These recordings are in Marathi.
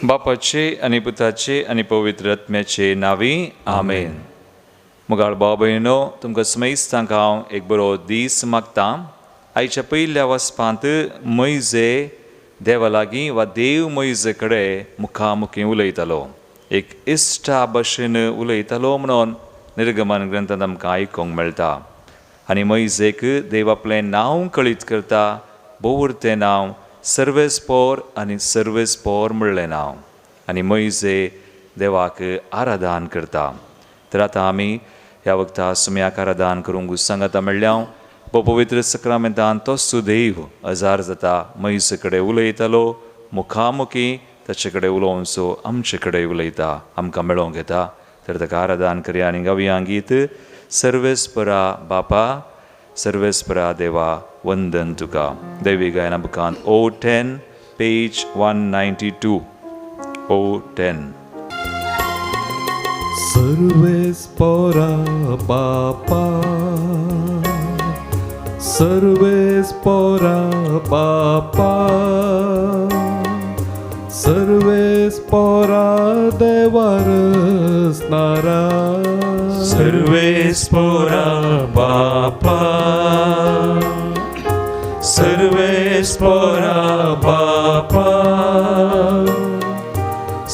बापाचे आणि पुताचे आणि पवित्र आत्म्याचे नावी आमेन. मुगाळ भाव भयणो, तुमकां स्मैस्तांक हांव एक बरो दीस मागतां. आयच्या पयल्या वसपांत मैजे देवा लागीं वा देव मैजे कडेन मुखामुखी उलयतालो, एक इश्टा भशेन उलयतालो म्हणून निर्गमन ग्रंथांत आमकां आयकूंक मेळटा. आनी मैजेक देव आपलें नांव कळीत करता, बोवुरतें नांव सर्वेस्पोर आनी सर्वेस्पोर म्हणलें नांव. आनी मैजे देवाक आराधन करता. तर आतां आमी ह्या वक्ता सुम्याक आराधन करूंक सांगता म्हणल्यार पवित्र सक्रामेंतान तो सुदैव हजार जाता मैजे कडेन उलयतालो, मुखामुखी ताचे कडेन उलोवन सो आमचे कडेन उलयता, आमकां मेळोवंक येता. तर ताका आराधन करया आनी गावया गीत सर्वेस्परा बापा सर्वेस्परा देवा वंदन तुका. दैवी गायना बुकांत O10 पेज 192. O10. सर्वेस्परा बापा सर्वेस्परा बापा सर्वेस्परा देवार स्नारा सर्वेस्परा बापा सर्वेस्परा बापा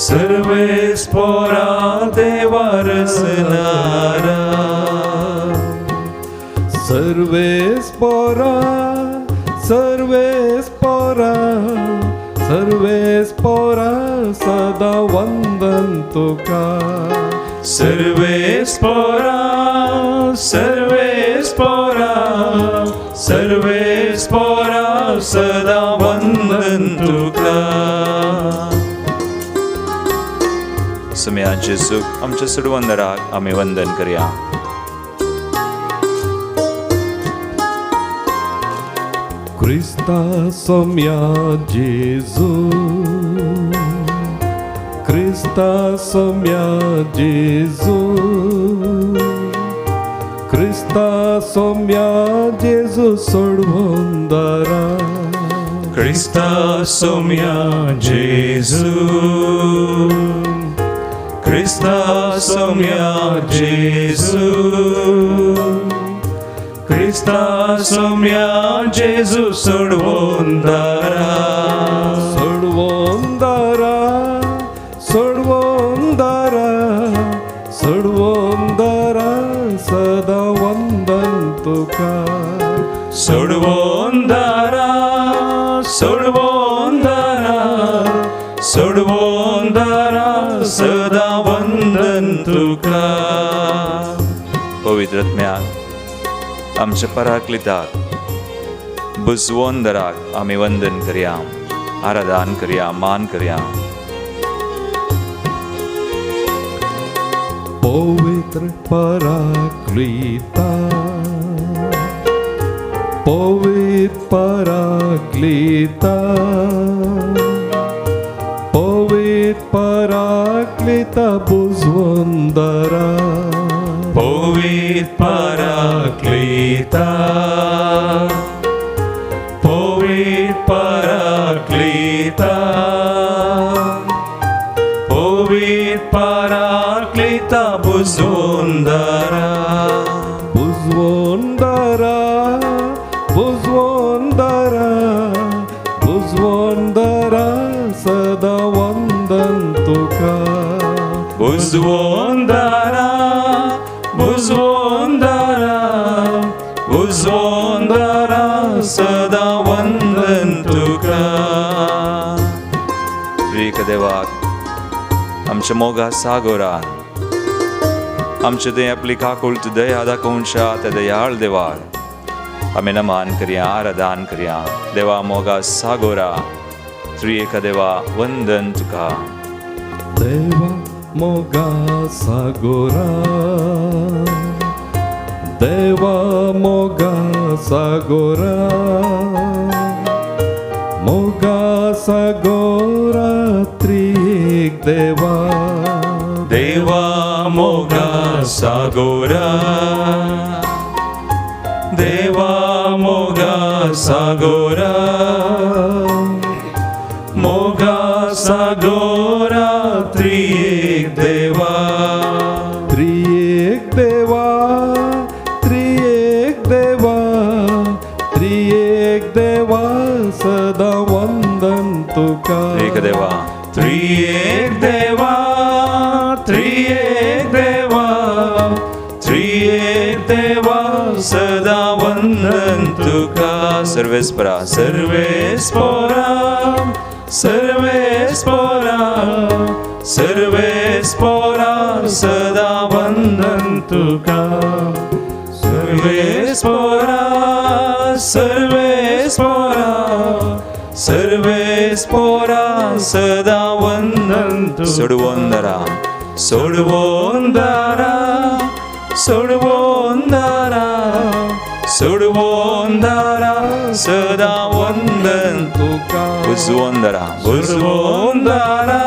सर्वेस्परा देवार स्नारा सर्वेस्परा सर्वेस्परा सर्वेस्परा सदा वंदन तुका सर्वेस्परा सर्वेस्परा सर्वेस्परा सदा वंदन तुका. सुम्याचे सुख आमच्या सुडवंदराक आमी वंदन करया. Krista somia Jesu Krista somia Jesu Krista somia Jesu sodvondara Krista somia Jesu Krista somia Jesu Krista somia Jesu sodvondara sodvondara sodvondara sodvondara sada vandan tuka sodvondara sodvondara sodvondara sada vandan tuka. पवित्र आत्म्या आमच्या पराक्लिताक बुजवंदराक आमी वंदन करया, आराधन करया, मान करया. पवित्र पराक्लिता पवित्र पराक्लिता पवित्र पराक्लिता बुजवंदरा पवित्र पराक्लिता पवित्र पराक्लिता पवित्र पराक्लिता बुजवंदरा बुजवंदरा बुजवंदरा बुजवंदरा सदा वंदन तुका बुजवंदरा बुजवंदरा बुजवंदरा सदा वंदन तुका. प्रिय देवाक आमच्या मोगा सागोरान आमचे दय आपली काकुळत दया दाखोवनशा त्या दयाळ देवार आमी नमान करया, आराधन करया. देवा मोगा सागोरा त्रिएक देवा वंदन तुका. देवा मोगा सागोरा देवा मोगा सागोरा मोगा सागोरा त्रिएक देवा देवा मोगा सागोरा देवा मोगा सागोरा मोगा सागोरा त्रिएक देवा त्रिएक देवा त्रिएक देवा सदा वंदन तुका सर्वेस्परा सर्वेस्परा सर्वेस्परा सर्वेस्परा सदा वंदन तुका सर्वेस्परा सर्वेस्परा सर्वेस्परा सदा वंदन तुका सोडवोंदरा सोडवोंदरा सोडवोंदरा सोडवोंदरा सदा वंदन तुका बुजवोंदरा बुजवोंदरा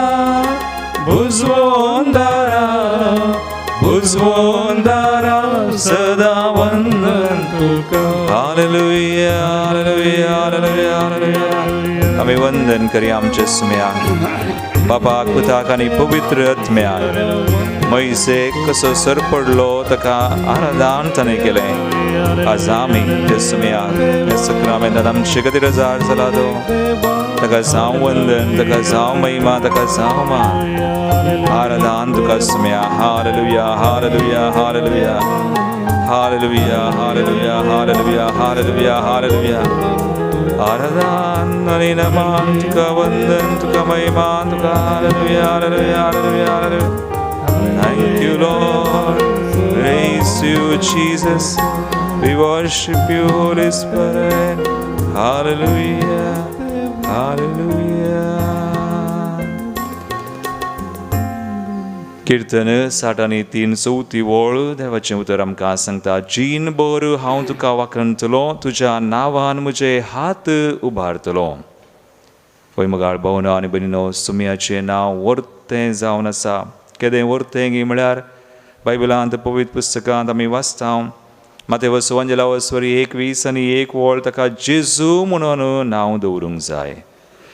बुजवोंदरा बुजवोंदरा सदा वंदन तुका हालेलुया हालेलुया हालेलुया हालेलुया आम्ही वंदन करी आमचे सुम्याक बापाक पुताक आनी पवित्र आत्म्याक मैसे कसो सर पडलो ताका आराधन ताणें केलें आज आमी ते सुम्याक हे सक्रामेंतान आमचे खातीर हजार जाला तो ताका जावं वंदन ताका जावं महिमा ताका जावं मान आराधन तुका सुम्या hallelujah hallelujah hallelujah hallelujah hallelujah hallelujah hallelujah hallelujah आराधन आनी नमन तुका वंदन तुका महिमा तुका hallelujah hallelujah hallelujah hallelujah Thank you Lord praise you Jesus we worship you Holy Spirit hallelujah hallelujah कीर्तन 6:3 वोळ देवाचें उतर आमकां सांगता जीन भर हांव तुका वाखणतलो तुज्या नांवान म्हजे हात उबारतलो पळय मगाळ भावनो आनी भयणीनो सुमयाचें नांव वर्तें जावन आसा केदें वर्तें गी म्हळ्यार बायबलांत पवित्र पुस्तकांत आमी वाचता मातेवस वंजलावस्वरी 21 आनी 1 वोळ ताका जेजू म्हणून नांव दवरूंक जाय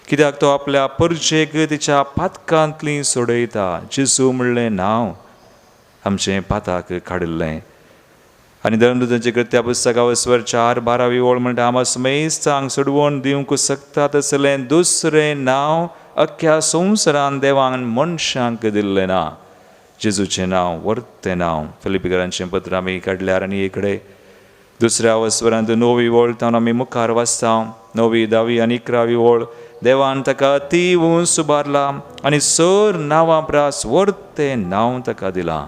कित्याक तो आपल्या परचेक तिच्या पातकांतली सोडयता जेजू म्हणलें नांव आमचें पाताक काडिल्लें आनी धर्मदूतांचे कृत्या पुस्तकावस्वर 4:12 वोळ म्हणटा आमा सुमेस्तांक सोडवून दिवंक शकता तसलें दुसरें नांव अख्ख्या संवसारान देवान मनशांक दिल्लें ना जेजूचें नांव वर्तें नांव फिलिपिकरांचें पत्र आमी काडल्यार आनी एकडे दुसऱ्या वस्वरांत 9 वोळ तावन आमी मुखार वाचता 9, 10 आनी 11 वोळ देवान ताका अती उंच उबारला आनी सर नांवां प्रास वर्तें नांव ताका दिलां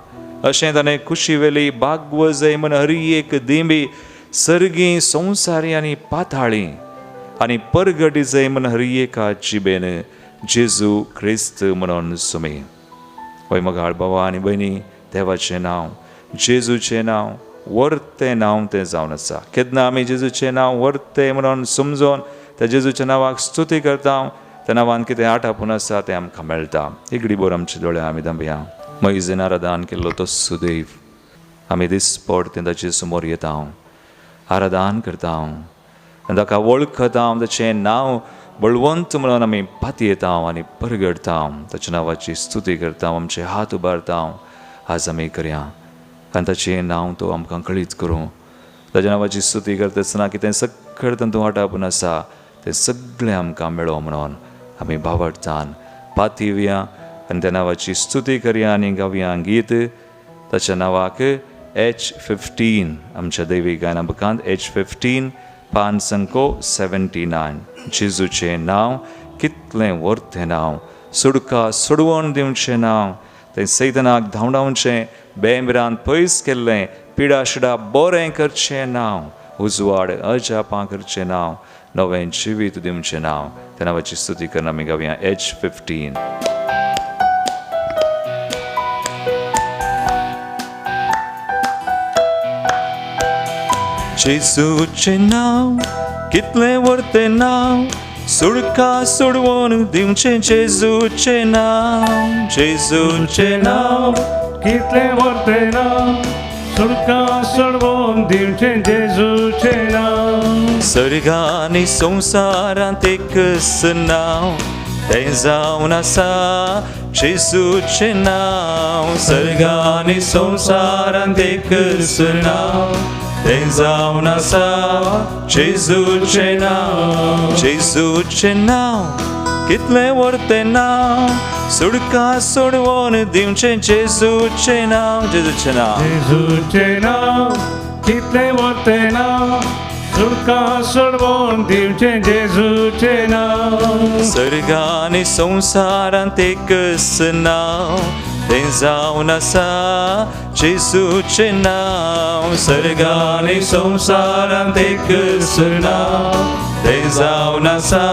अशें ताणें खुशी वेली भागवजय म्हण हरी एक दिंबी सर्गी संवसारी आनी पाताळी आनी परगटी जय म्हण हरी एका जिबेन जेजू क्रिस्त म्हणून सुमी वय मगाळ भावा आनी भयणी देवाचें नांव जेजूचें नांव वर्तें नांव तें जावन आसा केन्ना आमी जेजूचें नांव वर्तें म्हणून समजोन त्या जेजूच्या नांवाक स्तुती करता त्या नांवान कितें आटापून आसा तें आमकां मेळटा एक बोर आमचे दोळे आमी धांबया मैजेन आराधन केल्लो तो सुदैव आमी दिसपट तें ताचे समोर येता आराधन करता आनी ताका वळखता ताचें नांव बळवंत म्हणून आमी पाती येता आनी परगडता ताच्या नांवाची स्तुती करता आमचे हात उबारता आज आमी करया आनी ताचें नांव तो आमकां कळीत करूं ताच्या नांवाची स्तुती करता आसतना कितें सगळें तातूंत वांटापून आसा तें सगळें आमकां मेळो म्हणून आमी बावडटान पाती येवया आनी त्या नांवाची स्तुती करया आनी गावया गीत ताच्या नांवाक H15 आमच्या दैवीक गायना बुकांत H15 पान संको 79 जेजूचें नांव कितलें वर्तें नांव सुडका सोडवून दिवचें नांव तें सैतानाक धांवडावचें बेंबरान पयस केल्लें पिडा शिडा बरें करचें नांव उजवाड अजापां करचें नांव नवें जिवीत दिवचें नांव त्या नांवाची स्तुती करन आमी गावया H15 जेजूचें नांव कितलें वर्तें नांव सुडका सोडवून दिवचें जेजूचें नांव कितलें वर्तें नांव सुडका सोडवून दिवचें जेजूचें नांव सर्गांनी संवसारांत एकच नांव तें जावन आसा जेजूचें नांव सर्गांनी संवसारांत एकच नांव तें जावन आसा जेजूचें नांव कितले व्हरते नाव सुडका सोडवून दिवचे जेजूचे नाव जेजूचे नाव जेजूचे नाव कितले व्हरते नाव सुडका सोडवून दिवचे जेजूचे नाव सर्गाने संसारांत एकच नाव ते जावन आसा जेजूचे नाव सर्गाने संसारांत एकच नाव ते जावन आसा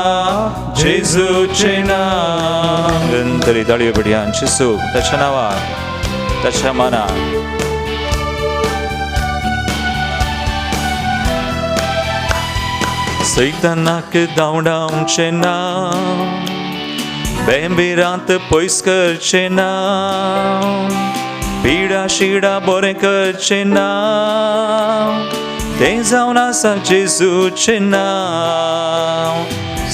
जेजूचे नाव तरी ताळयो बडयांची सूख ताच्या नांवार ताच्या मनात सैतानाक धांवडावचे नाव बेंबिरांत पयस करचे नाव पिडा शिडा बरें करचे नाव तें जावन आसा जेजूचे नाव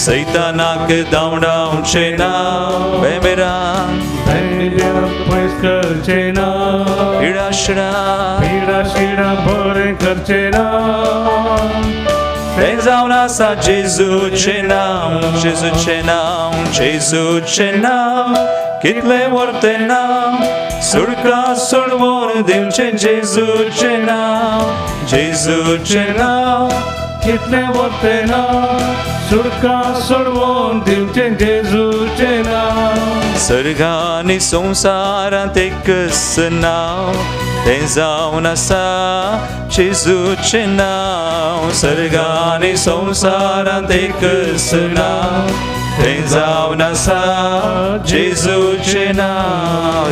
सैतानाक धांवडावचे नाव बेंबिरांत पयस करचे नाव पिडा शिडा बरें करचे नाव तें जावन आसा जेजूचे नाव जेजूचे नाव जेजूचे नाव कितले व्हरते नाव सुडका सोडवून दिवचे जेजूचे नाव जेजूचे नाव कितले व्हरते नाव सुडका सोडवून दिवचे जेजूचे नाव सर्गांनी संसारांत एकच नाव तें जावन आसा जेजूचे नाव सर्गांनी संसारांत एकच नाव तें जावन आसा जेजूचे नाव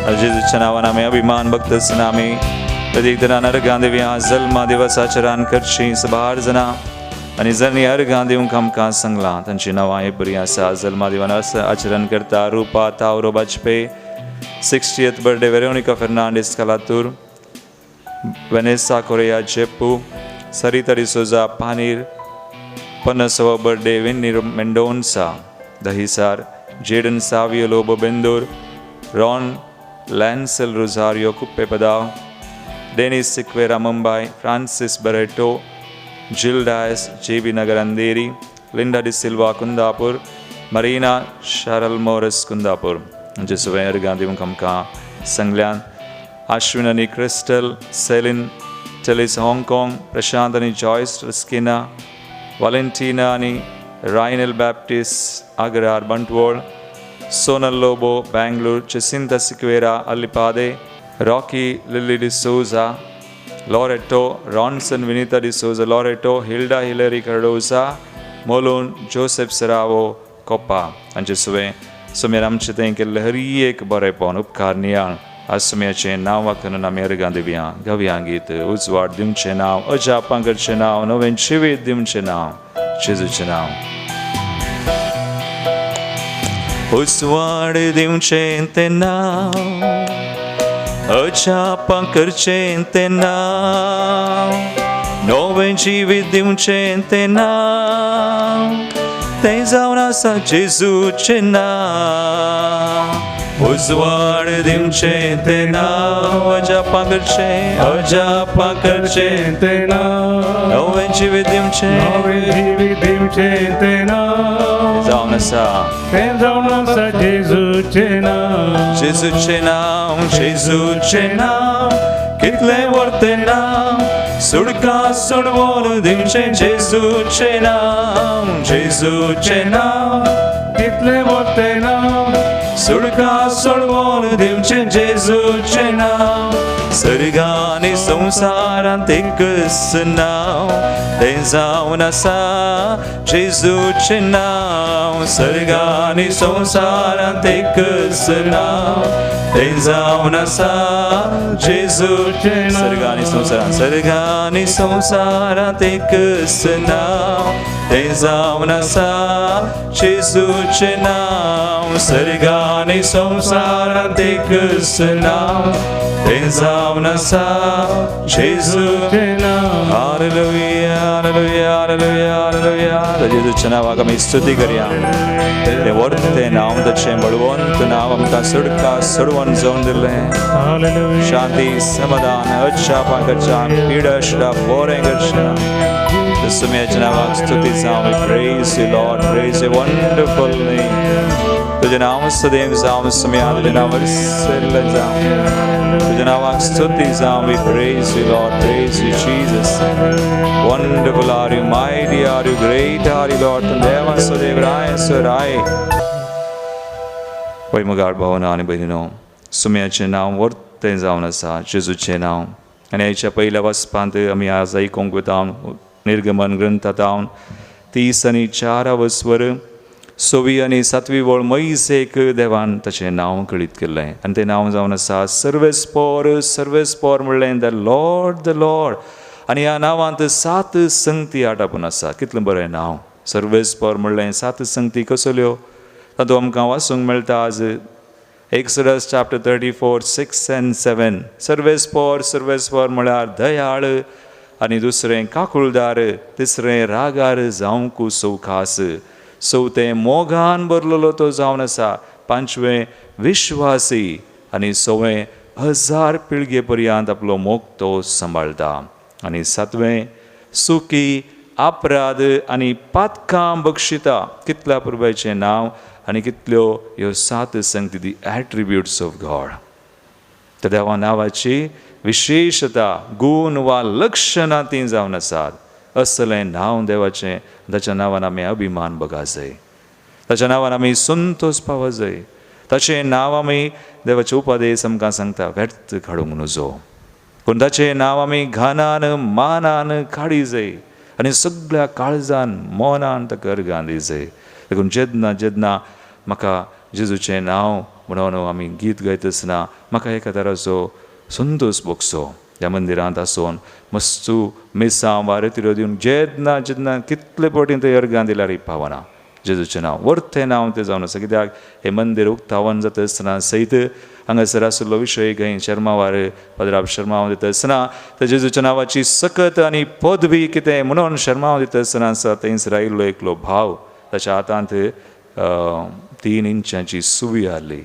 जेजूच्या नांवान आमी अभिमान भक्तसन आमी प्रत्येक दिना नरकां देवया जल्मा दिवसाचें रान करची सबार जाणां आनी जणी अर्गां दिवंक आमकां सांगलां तांची नांवां हे बरीं आसा जल्मा दिवान आचरण करता Rupa तावरो Bajpe 60th birthday Veronica Fernandez Calatur Vanessa Correa Jepu Sarita de Souza Panir 50వ birthday Winnie Mendonça Dahisar Jaden Savio Lobo Bendur Ron Lancel Rosario Kuppepadao Dennis Siqueira Mumbai Francis Barreto Jill Dias JB Nagar Andheri Linda de Silva Kundapur Marina Sharal Morris Kundapur जेसुवे अर्गां दिवंक आमकां सांगल्यान अश्विन आनी क्रिस्टल सेलिन टेलिस हाँगकाँग प्रशांत आनी जॉयस रस्किना वालेंटिना आनी Raynal Baptist Agrar Bantwal Sonal Lobo Bengaluru Jacinta Sequeira Alipade Rocky Lily D'Souza Loreto Ronson Vinita D'Souza Loreto Hilda Hilary Cardoza मोलोन जोसेफ सरावो कोप्पा आनी जेसुवे सुमेर आमचे तें केल्लें हर एक बरेंपण उपकार नियाळ आज सुम्याचें नांव वाखून आमी अर्गां दिवया गव्या गीत उजवाड दिवचें नांव अजापां करचें नांव नवें जिवीत दिवचें नांव जेजूचें नांव उजवाड दिवचें तें नांव अजापां करचें तें नांव नवें जिवीत दिवचें तें नांव तें जावन आसा जेजूचें नांव उजवाड दिवचें तें नांव अजापां करचें तें नांव नवें जिवीत दिवचें तें नांव जावन आसा तें जावन आसा जेजूचें नांव जेजूचें नांव जेजूचें नांव कितलें व्हरते नांव सुडका सोडवून दिवचें जेजूचें नांव जेजूचें नांव कितले व्हरते नांव सुडका सोडवून दिवचें जेजूचें नांव सर्गांनी संसारांत एकच नांव तें जावन आसा जेजूचें नांव सर्गांनी संसारांत एकच नांव तें जावन आसा जेजूचें सर्गांनी संसारांत एकच नांव तें जावन आसा जेजूचें नांव सर्गांनी संसारांत एकच नांव तें जावन आसा जेजूचे नांव हालेलुया हालेलुया हालेलुया हालेलुया जेजूच्या नांवाक आमी स्तुती करया तें व्हडलें नांव ताचें बळवंत नांव आमकां सडका सडवण जावन दिलें शांती समाधान अच्छापा करच्या पिडा शिडा बोरें करचें सुम्याच्या नावाक स्तुती जावं we praise you Lord praise your wonderful name तुझे नाव सदैव जावं सुम्या तुझे नाव सल्लं जावं तुझे नावाक स्तुती जावं we praise you Lord praise you Jesus wonderful are you mighty are you great are you Lord तुम देवा सदैव राय वै मुगाळ भावना आनी भयणीनो सुम्याचें नांव व्हडलें जावन आसा जेजूचें नांव आनी हेच्या पयल्या वचपांत आमी आज आयकूंक वता निर्गमन ग्रंथांत 30 आनी 4 वस्वर 6 आनी 7 वळ मोइसेक देवान ताचें नांव कळीत केल्लें आनी तें नांव जावन आसा सर्वेस्पोर म्हणलें द लॉर्ड आनी ह्या नांवांत 7 संगती आटापून आसा कितलें बरें नांव सर्वेस्पोर म्हणलें 7 संगती कसल्यो तातूंत आमकां वाचूंक मेळटा आज Exodus chapter 34 6 and 7 सर्वेस्पोर म्हळ्यार दयाळ आनी दुसरें काकुळदार तिसरें रागार जावंक सौखास चवथें मोगान भरलेलो तो जावन आसा पांचवें विश्वासी आनी 6वें 1000 पिळगे पर्यंत आपलो मोग तो सांबाळटा आनी 7वें सुखी अपराध आनी पातकां बक्षिता कितल्या पुर्वेचें नांव आनी कितल्यो ह्यो 7 संगती दी एट्रिब्यूट्स ऑफ गॉड त्या देवा नांवाची विशेषता गुण वा लक्षणां ती जावन आसात असलें नांव देवाचें ताच्या नांवान आमी अभिमान बगा जाय ताच्या नांवान आमी संतोष पावो जाय ताचें नांव आमी देवाचे उपादेश आमकां सांगता व्यर्थ काडूंक नजो पूण ताचें नांव आमी घानान मानान काडी जाय आनी सगळ्या काळजान मोनान ताका अर्गां दी जाय देखून जेन्ना म्हाका जेजूचें नांव म्हणून आमी गीत गायत आसतना म्हाका एका तराचो संतोष भोगसो ह्या मंदिरांत आसोन मस्तू मिसां वा रेतिरो दिवन जेन्ना कितले पटीन थंय अर्गां दिल्यार पावना जेजूचें नांव व्हडलें नांव तें जावन आसा कित्याक हें मंदिर उक्तावण जाता आसतना सयत हांगासर आशिल्लो विशय खंय शर्मावार पद्राब शर्माव दिता आसतना त्या जेजूच्या नांवाची सकत आनी पदवी कितें म्हणून शर्माव दिता आसतना आसा थंयसर आयिल्लो एकलो भाव ताच्या हातांत 3 इंचांची सुवी आहली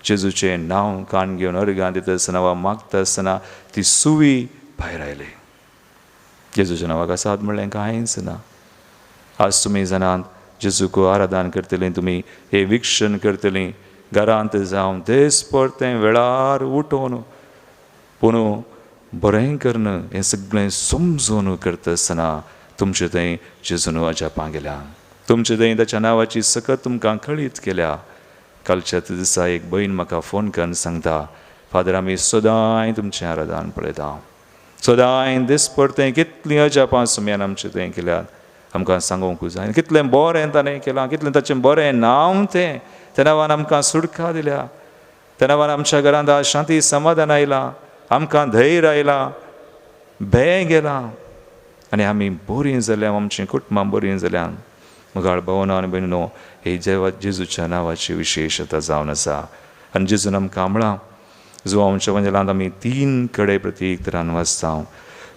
जेजूचें नांव कान घेवन अर्गां दिता आसतना वा मागता आसतना ती सुवी भायर आयली जेजूच्या नांवाक आसात म्हणलें कांयच ना आज तुमी जाणात जेजूक आराधन करतलीं तुमी हे विक्षण करतलीं घरांत जावन देस परतें वेळार उठोवन पूण बरें करणं हें सगळें समजून करता आसतना तुमचे थंय जेजून अजापां गेल्या तुमचे थंय ताच्या नांवाची सकत तुमकां कळीत केल्या कालच्या दिसा एक भयण म्हाका फोन करून सांगता फादर आमी सदांय तुमचें आराधन पळयता सदांय दीस परतें कितलीं अजापां सुम्यान आमचे थंय केल्यात आमकां सांगूंक जाय कितलें बरें ताणें केलां कितलें ताचें बरें नांव तें त्या नांवान आमकां सुटका दिल्या त्या नांवान आमच्या घरांत आज शांती समाधान आयलां आमकां धैर्य आयलां भें गेलां आनी आमी बरीं जाल्या आमचीं कुटुंबां बरीं जाल्यां मुगाळ भावना आनी भयणीनो हे जेजूच्या नांवाची विशेशता जावन आसा आनी जेजून आमकां म्हणलां जो आमच्या वंजलांत आमी 3 कडे प्रत्येक तरान वाचता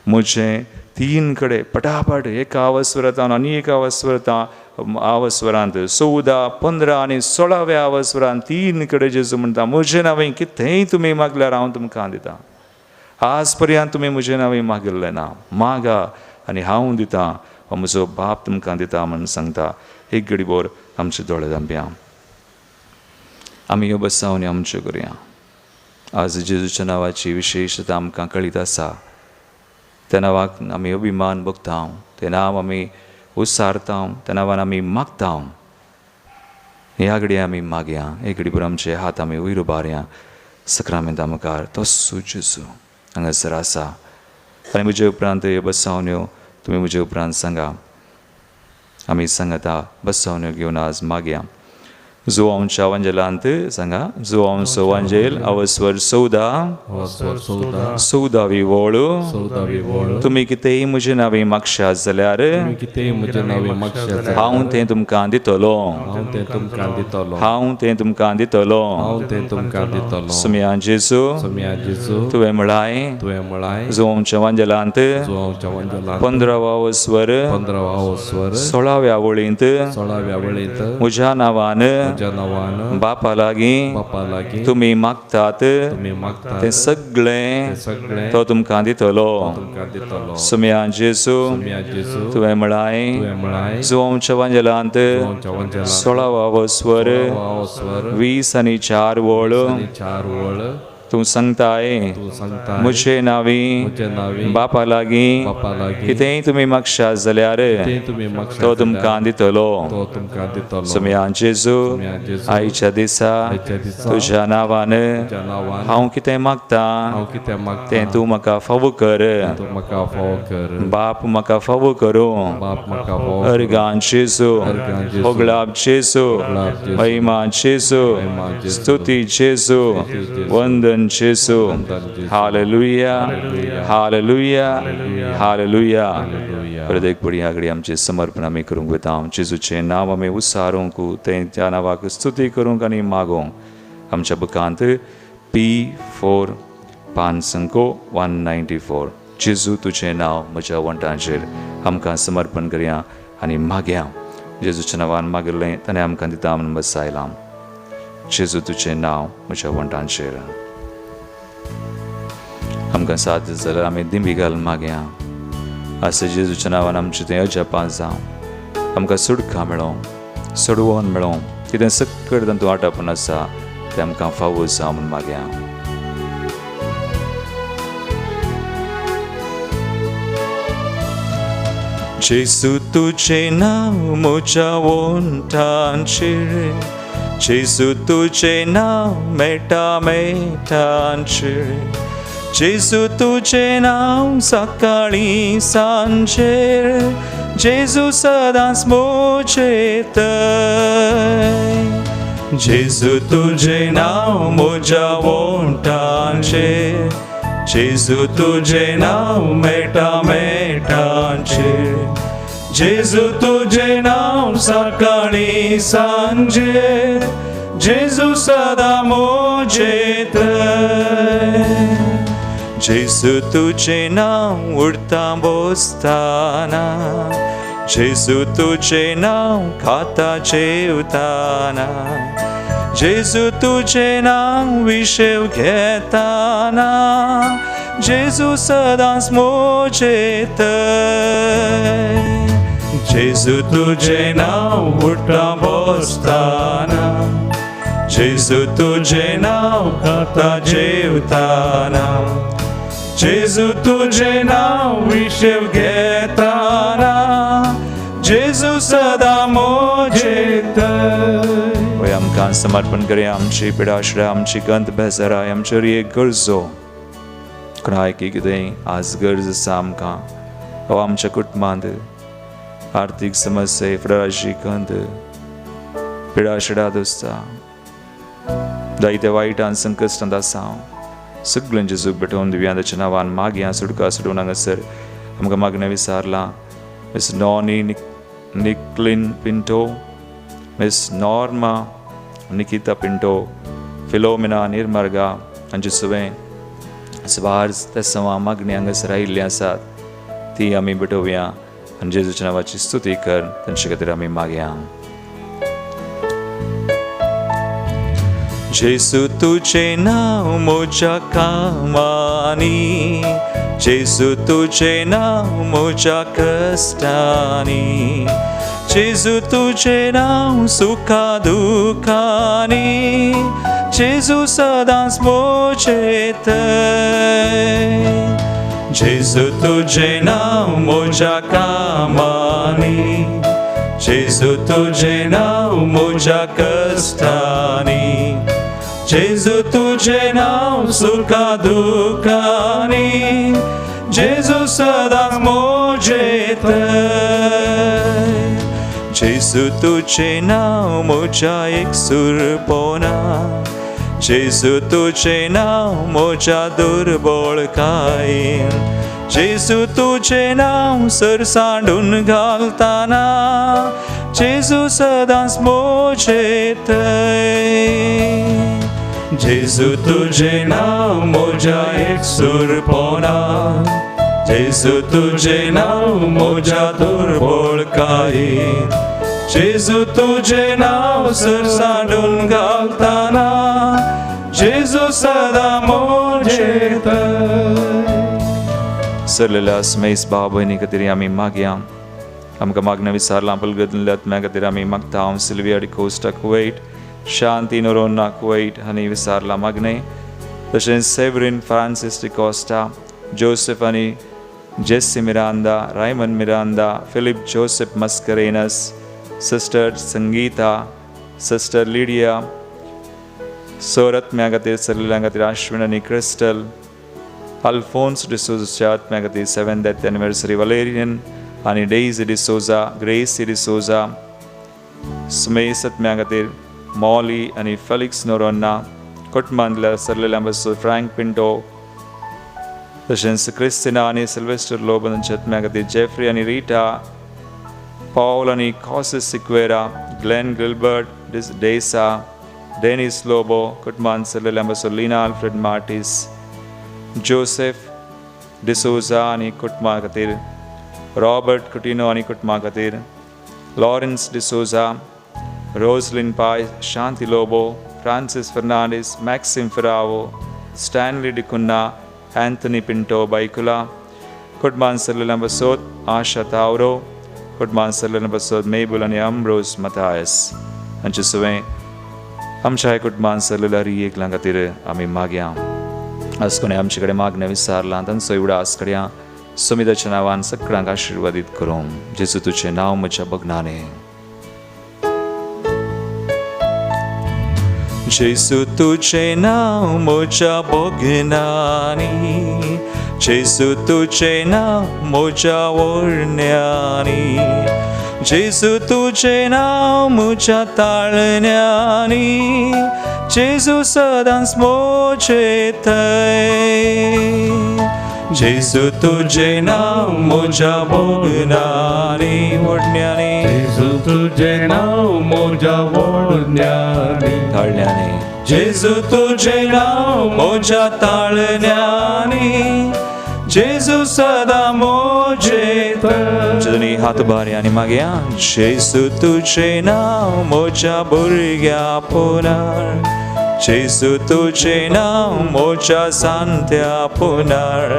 म्हजें 3 कडे पटापट एका आवस्वरांत आनी एका आवस्वरांत 14, 15 आनी 16व्या आवस्वरांत 3 कडे जेजू म्हणटा म्हजें नांवें कितेंय तुमी मागल्यार हांव तुमकां दितां आज पर्यंत तुमी म्हजें नांवें मागिल्लें ना मागा आनी हांव दितां म्हजो बाप तुमकां दिता म्हणून सांगता एक घडी भर आमचे दोळे धांपया आमी ह्यो बसावनी आमच्यो करया आज जेजूच्या नांवाची विशेशता आमकां कळीत आसा त्या नांवाक आमी अभिमान भोगता तें नांव आमी उसारता त्या नांवान आमी मागता ह्या घडी आमी मागया एक घडी भर आमचे हात आमी वयर उबारया सक्रामेंता मुखार तस्सो जेजू हांगासर आसा आनी म्हजे उपरांत ह्यो बसावण्यो तुमी म्हजे उपरांत सांगा आमी सांगता बसावण्यो घेवन आज मागया Zuomcha Vangelanti, Sanga, Zuom Sovangel, our sword Soda, Soda Vivolo, Tumikite Mujinavi Maksha Zalare, Haun Tentum Canditolo, Haun Tentum Canditolo, Sumian Jesu, to Emalai, Zuom Chavangelante, Pondrava Sware, Solavia Volinte, Mujanavane, बापा लागी तुम्ही मागतात ते सगळे तो तुमकां दितलो सुम्या जेसू तुवें म्हळाय जोमच्या वंजलांत 16वा स्वर 20 आणि 4 वळ तू सांगताय मुझे नावी बापा लागी कितेंय तुमी मागशात जाल्यार तो तुमकां दितलो सुम्या जेजू आयच्या दिसा तुज्या नांवान हांव कितें मागतां तें तूं म्हाका फावो कर बाप म्हाका फावो करूं अर्गान जेजू होगलाब जेजू महिमा जेजू स्तुती जेजू वंदन जेसू हालेलुया हालेलुया हालेलुया प्रत्येक पडी आगडी आमचे समर्पण आमी करूंक वता जेजूचें नांव आमी उसारूंक त्या नांवाक स्तुती करूंक आनी मागोवंक आमच्या बुकांत P4 5 194 जेजू तुजें नांव म्हज्या वंटांचेर आमकां समर्पण करया आनी मागया जेजूच्या नांवान मागिल्लें ताणें आमकां दिता म्हणून बसायलां जेजू तुजें नांव म्हज्या वंटांचेर आमकां साथ जाल्यार आमी दिंबी घालून मागया असं जेजूच्या नांवान आमचें तें अजापां जावं आमकां सुडका मेळों सोडवण मेळों कितें सकट तातूंत वांटपून आसा तें आमकां फावो जावं म्हूण मागया जेजू तुजें नांव म्हज्या वंटांचेर जेजू तुजें नांव मेटा मेटांचेर जेजू तुजें नांव सकाळीं सांजेर जेजू सदांच म्हजें थंय जेजू तुजें नांव म्हज्या वंटांचेर जेजू तुजें नांव मेटा मेटांचेर जेजू तुजें नांव सकाळीं सांजेर जेजू सदां म्हजें थंय जेजू तुजें नांव उडता बसताना जेजू तुजें नांव खाता जेवताना जेजू तुजें नांव विशेव घेताना जेजू सदांच म्हजें थंय जेजू तुजें नांव उडटा बसताना जेजू तुजें नांव खाता जेवताना जेजू तुजें नांव विशेव घेताना जेजू सदां म्हजें थंय आमकां समर्पण करया आमची पिडाश्रय आमची गंत बेजाराय आमच्यो एक गरजो कोणाय कितेंय आज गरज आसा आमकां वा आमच्या कुटुंबांत आर्थीक समस्या फुडाराची गंत पिडाश्रयात आसता जायत्या वायटान संकश्टांत आसा हांव सगळ्यांचे जेजूक भेटोवन दिवया ताच्या नांवान मागया सुडका सोडून हांगासर आमकां मागणें विचारलां मिस नॉनी निक्लिन Pinto miss Norma Nikita Pinto Philomena निर्मार्गा हांचे सुवें स्वार्ज तेसवा मागणी हांगासर आयिल्लीं आसात ती आमी भेटोवया आनी जेजूच्या नांवाची स्तुती कर तांचे खातीर आमी मागया जेजू तुजें नांव म्हज्या कामांनी जेजू तुजें नांव म्हज्या कश्टांनी जेजू तुजें नांव सुखा दुखांनी जेजू सदांच म्हजें थंय जेजू तुजें नांव म्हज्या कामांनी जेजू तुजें नांव म्हज्या कश्टांनी जेजू तुजें नांव सुखा दुखांनी जेजू सदांच म्हजें थंय जेजू तुझे नाव मोजा एक सूर पोना, जेजू तुझे नाव मोजा दुर्बळ कायेन, जेजू तुझे नाव सरसांडून घालताना, जेजू सदांच मोजे थंय. जेजू तुझे नाव मोजा एक सूर पोना, जेजू तुझे नाव मोजा दुर्बळ कायेन, जेजू तुझे नाव सरसांडून घालताना, जेजू सदा मोजे थंय. सरलेल्या स्मेस भाव भयणी खातीर आमी मागया. आमकां मागणें विचारलां पलगतल्या आत्म्या खातीर आमी मागता. हांव Sylvia D'Costa Kuwait, Shanti Noronha Kuwait हांणी विचारलां मागणें. तशेंच सेवरीन फ्रांसीस डिकोस्टा, जोसेफ आनी Jessie Miranda, Raymond Miranda, Philip Joseph Mascarenhas, sister Sangeeta, sister Lydia, सर आत्म्या खातीर सरलेल्या खातीर आश्विन आनी क्रिस्टल, अल्फोन्स डिसोजाच्या आत्म्या खातीर 7th एनिवर्सरी वलेरियन आनी डेझी डिसोजा, ग्रेसी डिसोजा, स्मेस आत्म्या खातीर मॉली आनी फेलिक्स नोरोना, कुटुंबांतल्या सरलेल्या बसो फ्रँक पिंटो, तशेंच क्रिस्तिना आनी सिल्वेस्टर लोबनाच्या आत्म्या खातीर जेफ्री आनी रिटा, पॉल आनी कॉसिस Sequeira, Glen Gilbert D'Sa, Dennis Lobo, कुटुंबांत सरलेल्या बसो लिना आल्फ्रेड मार्टिस, जोसेफ डिसोजा आनी कुटुंबा खातीर, रॉबर्ट कुटिनो आनी कुटुंबा खातीर, Lawrence D'Souza, Roslyn Pai, Shanti Lobo, Francis Fernandes, Maxim फिरावो, Stanley D'Cunha, Anthony Pinto Byculla, कुटुंबांत सरलेल्या बसोत आशा तावरो, कुटुंबांत सरलेल्या बसोत मेबुल आनी अम्ब्रोस मथायस हांचे सुवें आमच्या ह्या कुटुंबांत सरलेल्या रियेकल्यां खातीर आमी मागया. आज कोणें आमचे कडेन मागणें विचारलां तांचो एवढा आज कड्या सुमिताच्या नांवान सगळ्यांक आशिर्वादीत करूं. जेजू तुझें नांव म्हज्या बगनाने. जेजू तुझें नांव म्हज्या बोगनांनी, जेजू तुझें नांव म्हज्या ओडण्यांनी, जेजू तुझें नांव म्हज्या ताळण्यांनी, जेजू सदांच मोजे थंय. जेजू तुझें नांव म्हज्या बोगनांनी ओडण्यांनी, जेजू तुझें नांव म्हज्या ओडण्यांनी ताळण्यांनी, जेजू तुझें नांव म्हज्या ताळण्यांनी, जेजू सदा मोजे थंय. दोनी हात बरे आनी मागया. जेजू तुझें नांव म्हज्या भुरग्या पोनार, जेजू तुझें नांव म्हज्या जाणट्या पोनार,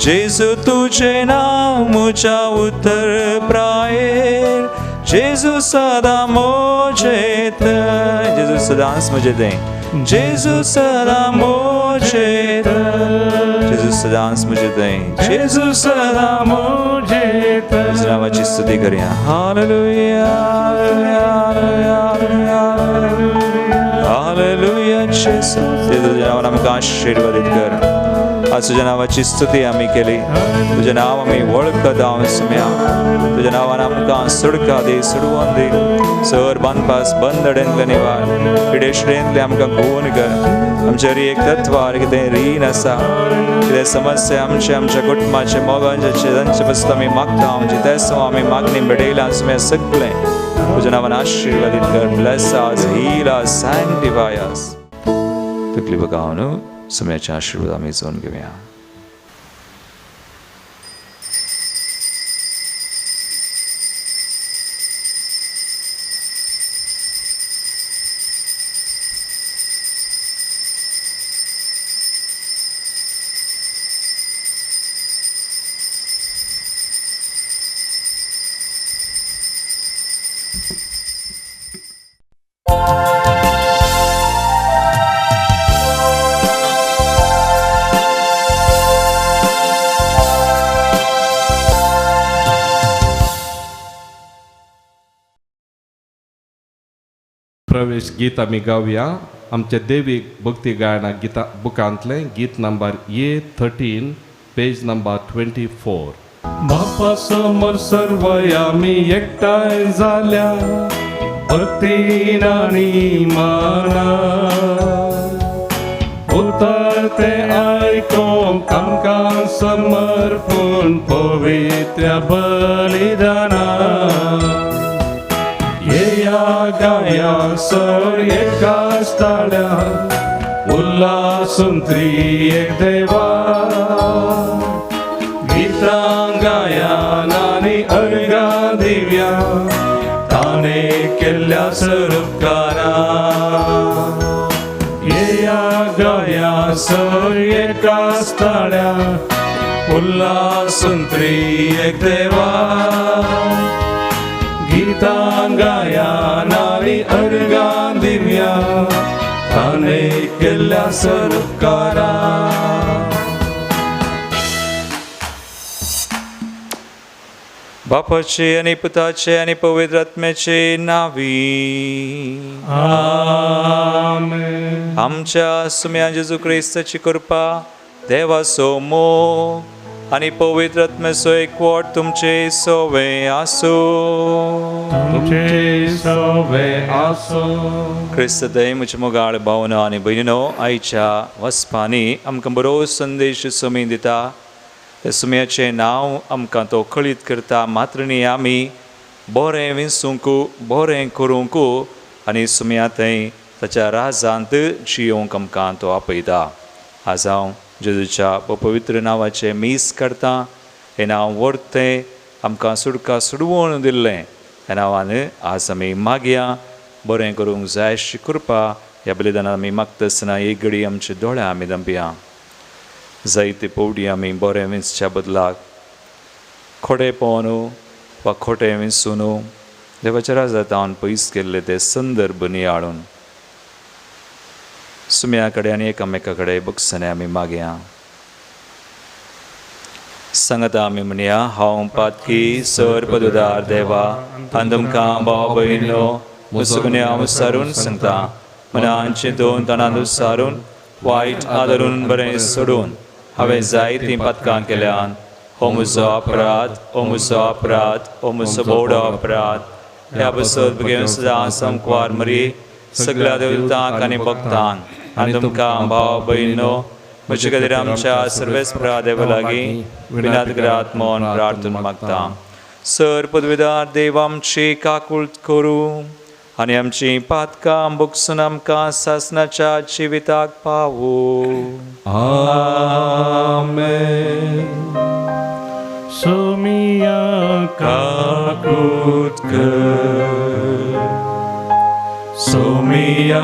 जेजू तुझें नांव म्हज्या उतर प्रायेर, जेजू सदा मोजे थंय. जेजू सदांच मोजे थंय. जेजू सदा मोजे थंय. जेजू सदांच मोजे थंय. जेजू सदा मोजे थंय. तुझ्या नावाची स्तुती करूया. Hallelujah hallelujah. जेजू तुझ्या नावान आमकां आशिर्वादीत कर. आज तुझ्या नावाची स्तुती आमी केली. तुझें नांव आमी वळखत हांव सुम्या. तुझ्या नांवान आमकां सुडका दी, सुडवण दी. सर बांदपास बंदडेंतले निवार, पिडेश्रेंतले आमकां खून कर. आमच्या एक तत्वार कितें रीण आसा, कितें समस्या आमच्या कुटुंबाचे मोगांचे तांचे बसता आमी मागता. आमची तेसो आमी मागणी बेडयलां सुम्या सगळें तुझ्या नांवान आशिर्वादीत कर. ब्लेस अस, हील अस, सॅन्क्टिफाय अस. तकली बगावन सुम्याचे आशिर्वाद आमी जावन घेवया. प्रवेश गीत आमी गावया. आमचे देवीक भक्ती गायना गिता बुकांतलें गीत नंबर A13 पेज नंबर 24. बापा समोर सर्व आम्ही एकटाय झाल्या भक्तीन आणि माना उतरते ऐकून कामकाज समर्पण पवित्र बलिदाना येया गाया सर एकाच ताळ्या उल्हासून त्रिएक देवा गीतांगायानानी अर्गा दिव्या ताने केल्या सरुपकारा येया गाया सर एकाच ताळ्या उल्हासून त्रिएक देवा गीतांगायानानी अर्गा दिव्या ताने केल्या सरुपकारा बापाचे आणि पुताचे आणि पवित्र आत्म्याचे नावी आमेन. आमच्या सुम्या जेजू ख्रिस्ताची कृपा देवाचो मोग आणि पवित्र आत्म्याचो एकवट तुमचे सोवे आसो. तुमचे सवे आसो. ख्रिस्त दय म्हजे मोगाळ भावना आनी भयणीनो, आयच्या वस्पांनी आमकां बरो संदेश सोमी दिता. सुम्याचें नांव आमकां तो कळीत करता. मात्र न्ही आमी बरें विंसूंक बरें करूंक आनी सुम्या थंय ताच्या राजांत जियोंक आमकां तो आपयता. आज हांव जेजूच्या पवित्र नांवाचें मीस करता. हें नांव व्हरतें आमकां सुडका सुडवून दिल्लें. ह्या नांवान आज आमी मागया. बरें करूंक जाय अशी कृपा ह्या बलिदानांत आमी मागता आसतना एक घडी आमच्या दोळ्यां आमी दंपया. जायते पवडी आमी बरें विंसच्या बदलाक खोटें पोवन वा खोटें विंसून देवाच्या राजांतावन पयस केल्ले ते संदर्भ नियाळून सुम्या कडेन आनी एकामेका कडेन बक्षणे आमी मागया. सांगता आमी म्हणया, हांव पातकी सर पदुदार देवा आनी तुमकां भाव भयणो मुसगुन्या विचारून सांगता. मनान चिंतून तोंडान विचारून वायट आदरून बरें सोडून हांवें जायतीं पातकां केल्यान हो म्हजो अपराध, हो म्हजो अपराध, हो म्हजो व्हड अपराध. ह्या बसत घेवन सदां संकवार मरी सगळ्या देवतांक आनी भक्तांक आनी तुमकां भाव भयणो म्हजे खातीर आमच्या सर्वेस्परा देवा लागीं विनातग्रात मोन प्रार्थना मागता. सर पदवीदार देव आमची काकूळट करूं आनी आमची पातकां भोगसून आमकां सासणाच्या जिविताक पावूं. आमेन. सोमिया काकूळट कर, सोमिया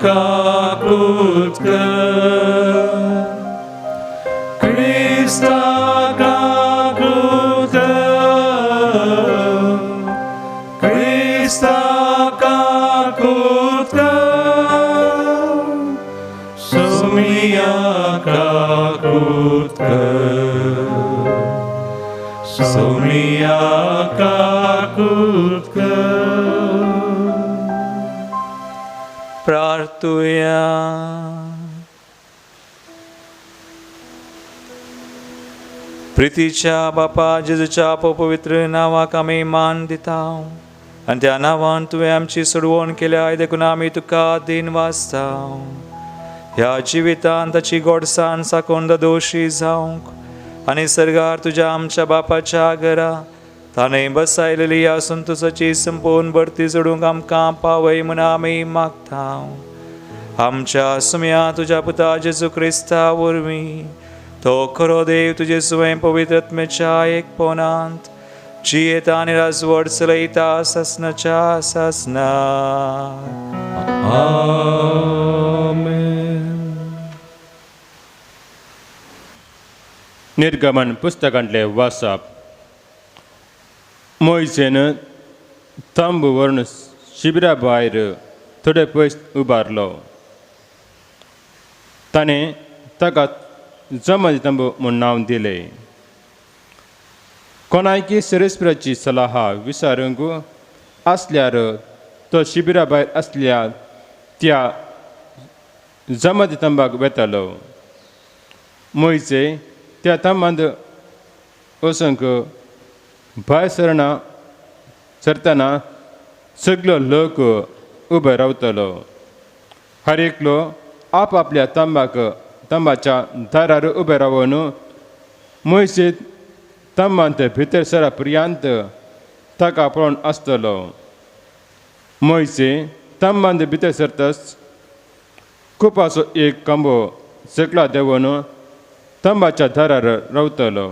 काकूळट कर, क्रिस्ता काकूळट कर, क्रिस्ता काकूळट कर, सोमिया काकूळट कर, सोमिया काकूळट कर. प्रार्थुया. प्रितीच्या बापा जेजूच्या पवित्र नांवाक आमी मान दिता आनी त्या नांवान तुवें आमची सोडवण केल्या. देखून आमी तुका दिन वाजता. ह्या जिवितांत ताची गोडसाण साकोन दोशी जावंक आनी सर्गार तुज्या आमच्या बापाच्या घरा ताणें बसायलेली ह्या संतोशाची संपूर्ण भरती जोडूंक आमकां पावय म्हूण आमी मागता. आमच्या सुम्या तुज्या पुता जेजू क्रिस्ता वरवीं तो खरो देव तुजे सुवें पवित्र आत्म्याच्या एकपणांत जियेता आनी राजवट चलयता सासणाच्या सासना. आमेन. निर्गमन पुस्तकांतले वाचप. मोइसेन तांबू व्हरून शिबिरा भायर थोडे पयस उबारलो. ताणें ताका जमज तंबू म्हूण नांव दिलें. कोणायकी सिरेस्पिराची सलाह विचारूंक आसल्यार तो शिबिरा भायर आसल्या त्या जमज तंबाक वेतालो. मोइसे त्या तंबांत असंख्य भायर सरतना सगलो लोक उबे रावतलो. हर एकलो आपल्या तंबाच्या दारार उबे रावन मोयशे तंबांत भितर सरा पर्यंत ताका पळोवन आसतलो. मोयशे तंबांत भितर सरतस कुपाचो एक कंबो सकला देवन तंबाच्या दारार रावतलो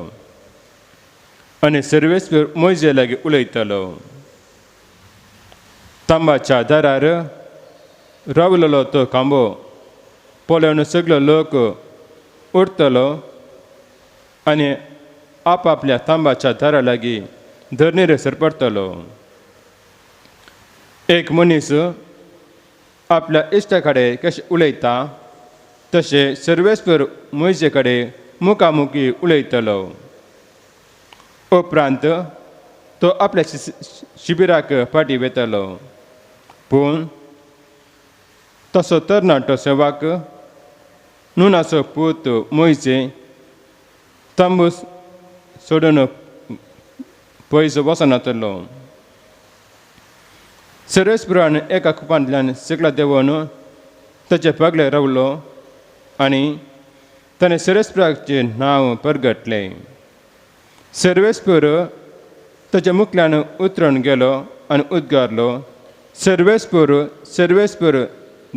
आनी सर्वेस्पर मोयशे लागीं उलयतलो. तंबाच्या दारार रावलेलो तो खांबो पळोवन सगलो लोक उठतलो आनी आपल्या तंबाच्या दारा लागीं धरणीर सरपडटलो. एक मनीस आपल्या इश्टा कडेन कशें उलयता तशें सर्वेस्पर मोयशे कडेन मुखामुखी उलयतलो. उपरांत तो आपल्या शिबिराक फाटीं वेतलो. पूण तसो तरणाटो सेवाक नुनाचो पूत मोयशे तंबू सोडून पयस वचनातलो. सर्वेस्परान एका कुपांतल्यान सकला देवन ताचे पगले रावलो आनी ताणें सर्वेस्पराचें नांव परगटलें. सर्वेस्पर ताच्या मुखल्यान उतरून गेलो आनी उद्गारलो, सर्वेस्पर, सर्वेस्पर,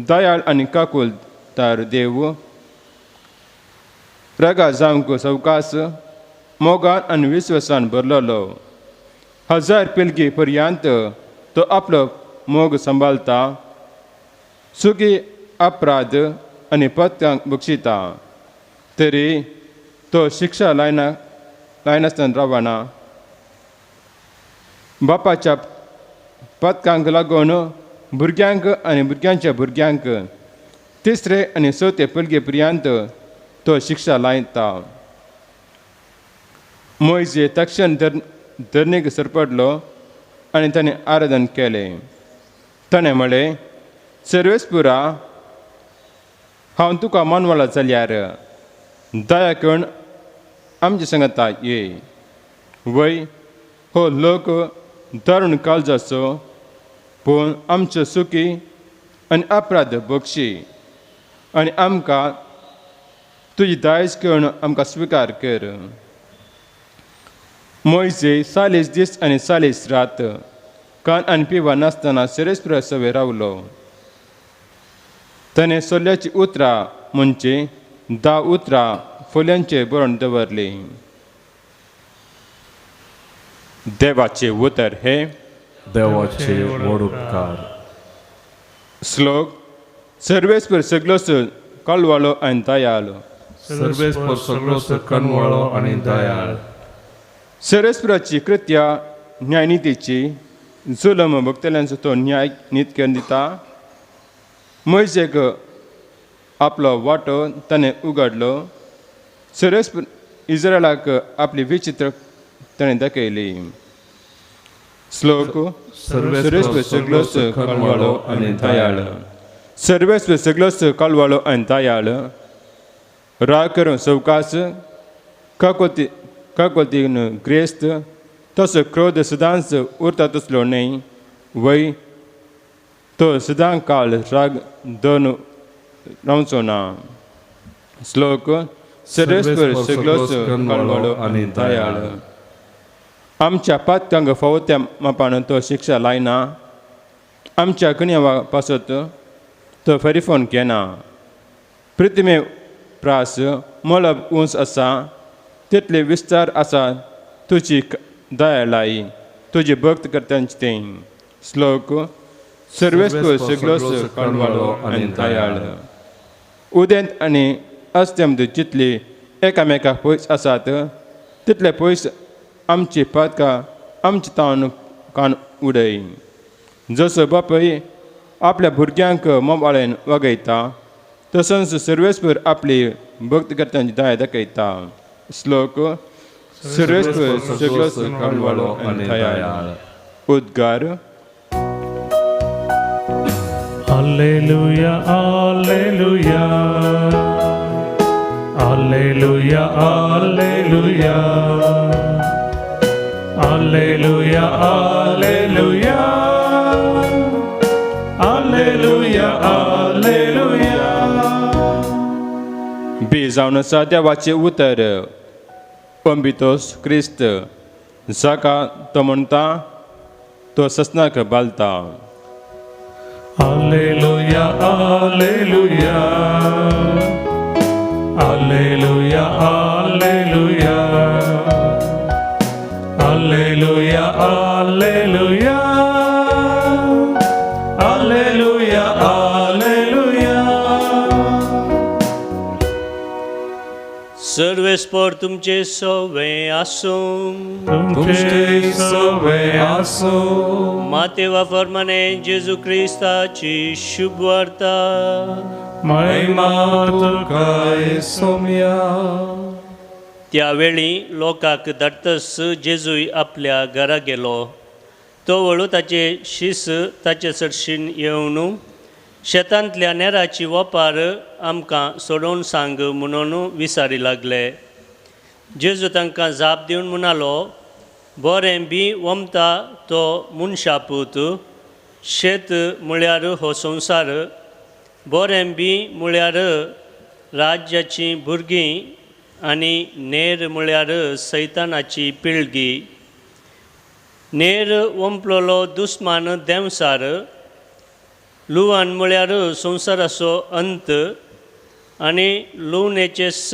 दयाळ आनी काकुलदार देव, रागा जावंक सवकास, मोगान आनी विस्वासान भरलेलो. 1000 पिळगी पर्यंत तो आपलो मोग सांबाळता, सुखी अपराध आनी पथकांक बक्षिता. तरी तो शिक्षा लायनासतना रावना. बापाच्या पथकांक लागून भुरग्यांक आनी भुरग्यांच्या भुरग्यांक 3रे आनी 4थे पिळगे पर्यंत तो शिक्षा लायता. मोयशे तक्षण धरणीक सरपडलो आनी ताणें आराधन केलें. ताणें म्हणलें, सर्वेस्पुरा, हांव तुका मानवला जाल्यार दया करून आमच्या संगता ये. वय हो लोक दारूण काळजाचो, पूण आमच्यो चुकी आनी अपराध बक्षी आनी आमकां तुजी दायज करून आमकां स्विकार कर. मोयशे 40 दीस आनी 40 रात कान आनी पिवा नासतना सर्वेस्परा सवे रावलो. ताणें सोल्याची उतरां म्हणजे 10 उतरां फोल्यांचेर बरोवन दवरली. देवाचे उतर हे देवाचे व्हड उपकार. श्लोक. सर्वेस्पर सगलोच कळवाळो आनी दयाळ. सर्वेस्पर सगळोच कणवाळो आनी दयाळ. सर्वेस्पराची कृत्या न्यायनितीची, जुलम भक्तल्यांचो तो न्याय नीत दिता. मोयशेक आपलो वांटो ताणें उगडलो. सर्वेस्पर इस्रायलाक आपली विचित्र ताणें दाखयली. श्लोक. सर्वेस्पर सगलोच कळवाळो आनी दयाळ. सर्वेस्पर सगलोच कळवाळो आनी दयाळ. राग करून सवकास, काकोतीन ग्रेस्त, तसो क्रोध सदांच उरता तसलो न्हय. वय तो सदां काळ राग दोन रावचो ना. श्लोक. सर्वेस्पर सगलोच कळवाळो आनी दयाळ. आमच्या पातकांक फावो त्या मापान तो शिक्षा लायना. आमच्या कणया पासत तो फेरीफोन घेना. पृथ्वे प्रास मोलब उंच आसा, तितले विस्तार आसा तुजी दयाळाई, तुजी भक्त करत्यांचे तें. श्लोक. सर्वेस्पर सगलोच कळवाळो आनी दयाळ. उदेंत आनी अस्तेंत जितली एकामेकाक पयस आसात तितले पयस आमची पातकां आमचे तावन कान उडय. जसो बापूय आपल्या भुरग्यांक मोबाळेन वागयता, तसोच सर्वेस्पर आपली भक्त करत्यांची दया दाखयता. श्लोक. सर्वेस्पर सगलोच कळवाळो आनी दयाळ. उद्गार. Alleluia, alleluia. Alleluia, alleluia. Alleluia, Alleluia. Alleluia, Alleluia. बी जावन आसा देवाचें उतर पंबितोस क्रिस्त जाका तो म्हणटा तो ससनाक बालता. Alleluia, Alleluia. Alleluia, Alleluia. Alleluia, Alleluia. Alleluia, Alleluia. सर्वेस्पर तुमचे सवे आसूं. तुमचे सवे आसो. मातेवा फरमाने जेजू क्रिस्ताची शुभ वार्ता. महिमा तुका सोम्या. त्यावेळी लोकांक धाडटस जेजूय आपल्या घरा गेलो. तो वळू ताचे शीस ताचे चडशीन येवन शेतांतल्या नेराची वपार आमकां सोडोवन सांग म्हणून विचारी लागले. जेजू तांकां जाप दिवन म्हणालो, बरें बी वमता तो मनशापूत. शेत म्हळ्यार हो संवसार. बरें बी म्हळ्यार राज्याची भुरगीं आनी नेर म्हळ्यार सैतानाची पिळगी. नेर वंपलोलो दुस्मान देंवसार. लुवान म्हळ्यार संवसाराचो अंत आनी लुवणेचेस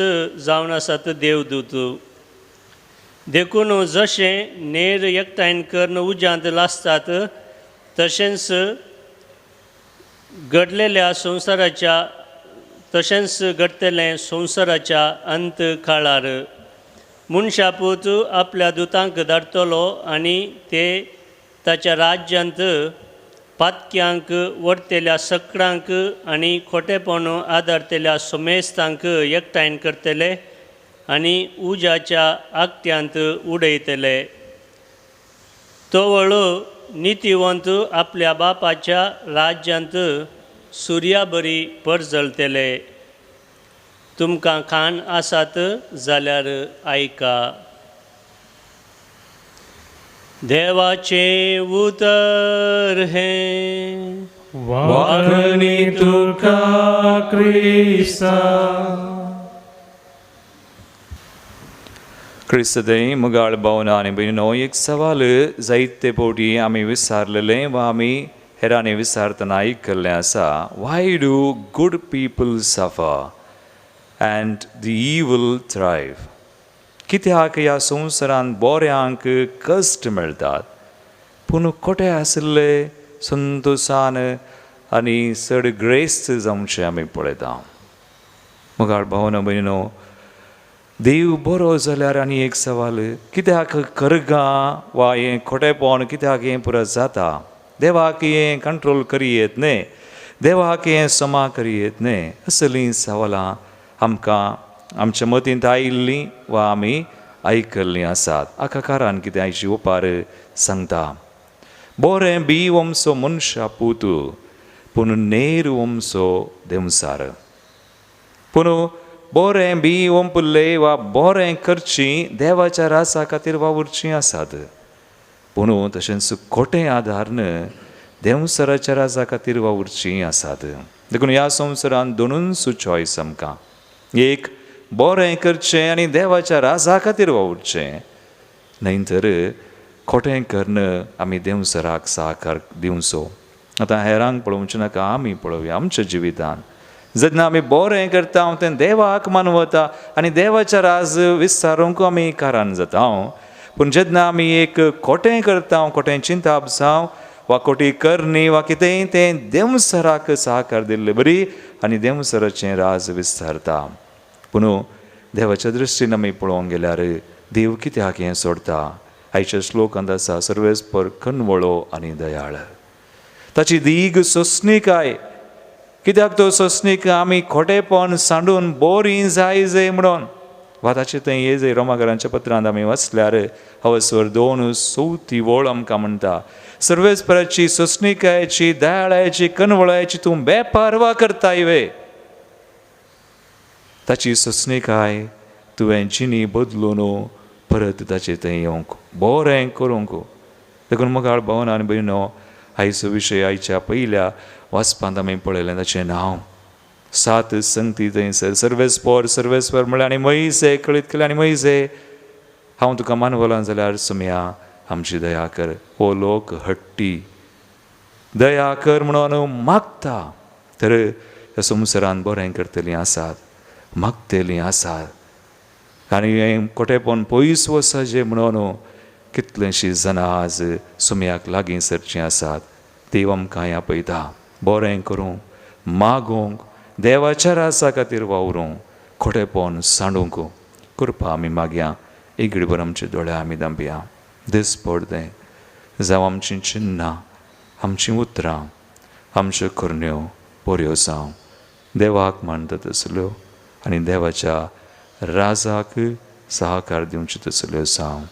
जावन आसात देवदूत. देखून जशें नेर एकठांय करून उज्यांत लासतात तशेंच घडतलें संवसाराच्या अंत काळार. मनशापूत आपल्या दुतांक धाडटलो आनी ते ताच्या राज्यांत पातक्यांक वरतेल्या सकडांक आनी खोटेपण आदारतेल्या सोमेस्तांक एकठांय करतले आनी उज्याच्या आगट्यांत उडयतले. तो वळू नितीवंत आपल्या बापाच्या राज्यांत सुर्या बरी परजळतले. तुमकां कान आसात जाल्यार आयका. देवाचे उतर हें. वाखणी तुका क्रिस्ता. क्रिस्तदय मुगाळ भावना आनी भयणीनो, एक सवाल जायते फावटी आमी विचारलेले वा आमी हेरांनी विचारतना आयकल्लें आसा. Why do good people suffer and the इवल थ्रायव? कित्याक ह्या संवसारांत बऱ्यांक कश्ट मेळटात पूण खोटे आशिल्ले संतोशान आनी चड ग्रेस्त जावचे आमी पळयता. मुगाळ भावना भयणीनो, देव बरो जाल्यार आनी एक सवाल, कित्याक करगां वा हें खोटेपण कित्याक हें पुरो जाता? देवाक हें कंट्रोल करी येत न्ही, देवाक हें समा करी येत न्ही. असलीं सवालां आमकां आमच्या मतींत आयिल्लीं वा आमी आयकल्लीं आसात. हाका कारण कितें आयची ओपार सांगता. बरें बी वंसो मनशापूत पूण नेर वंसो देंवसार. पूण बरें बी वंपल्ले वा बरें करचीं देवाच्या रासा खातीर वावुरचीं आसात. पूण तशेंच खोटें आदारन देंवसराच्या राजा खातीर वावुरचीं आसात. देखून ह्या संवसारांत दोनूच चॉयस आमकां. एक, बरें करचें आनी देवाच्या राजा खातीर वावुरचें, न्हयतर खोटें करून आमी देंवसराक सहकार दिवचो. आतां हेरांक पळोवचें नाका, आमी पळोवया आमच्या जिवितांत. जेन्ना आमी बरें करता तें देवाक मानवता आनी देवाच्या राज विस्तारूंक आमी कारण जाता. पूण जेन्ना आमी एक खोटें करता, खोटें चिंताप जावं वा खोटी करणी वा कितेंय तें देंवसराक सहकार दिल्लें बरी आनी देंवसराचें राज विस्तारता. पूण देवाच्या दृश्टीन आमी पळोवंक गेल्यार देव कित्याक हें सोडता? आयच्या श्लोकांत आसा, सर्वेस्पर कनवळो आनी दयाळ. ताची दीग सोंसणीकाय. कित्याक तो सोंसणीक आमी खोटेपण सांडून बरीं जाय म्हणून. वा ताचें थंय हे जंय रोमाकारांच्या पत्रांत आमी वाचल्यार हवस्वर 2:34 आमकां म्हणटा, सर्वेस्पराची सोंसणीकायची दयाळायची कनवळायची तूं बेपारवा करताय वे. ताची सोंसणीकाय तुवें जिणी बदलून परत ताचे थंय येवंक बरें करूंक. देखून मुगाळ भावन आनी भयणो, आयचो विशय आयच्या पयल्या वाचपांत आमी पळयलें ताचें नांव 7 संगती थंयसर सर्वेस्पर म्हळ्यार आनी मैसे कळीत केले आनी मैसे हांव तुका मानवलां जाल्यार सुम्या आमची दया कर. हो लोक हट्टी दया कर म्हणून मागता, तर ह्या संवसारांत बरें करतलीं आसात, मागतलीं आसात. आनी कोटेपण पयस वचचें म्हणून कितलींशीं जाणां आज सुम्याक लागीं सरचीं आसात. देव आमकां हें आपयता बरें करूंक, मागूंक, देवाच्या रासा खातीर वावरूंक, खोटेपण सांडूंक. कृपा आमी मागया. एक घडीभर आमचे दोळे आमी धांपया. दिसपड तें जावं आमचीं चिन्नां, आमचीं उतरां, आमच्यो करण्यो बऱ्यो जावं, देवाक मानता तसल्यो आनी देवाच्या राजाक सहकार दिवच्यो तसल्यो जावं.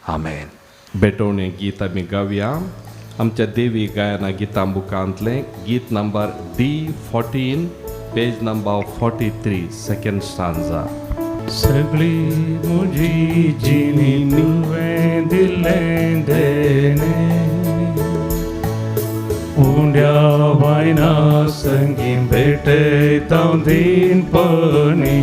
आमेन. बेटवणें गीत आमी गावया. आमच्या देवी गायना गितां बुकांतलें गीत number D14, page number 43, second stanza. सगळी म्हजी जिणी तुवें दिल्लें देणे, उंड्या वायना संगी भेटयता दीनपणी.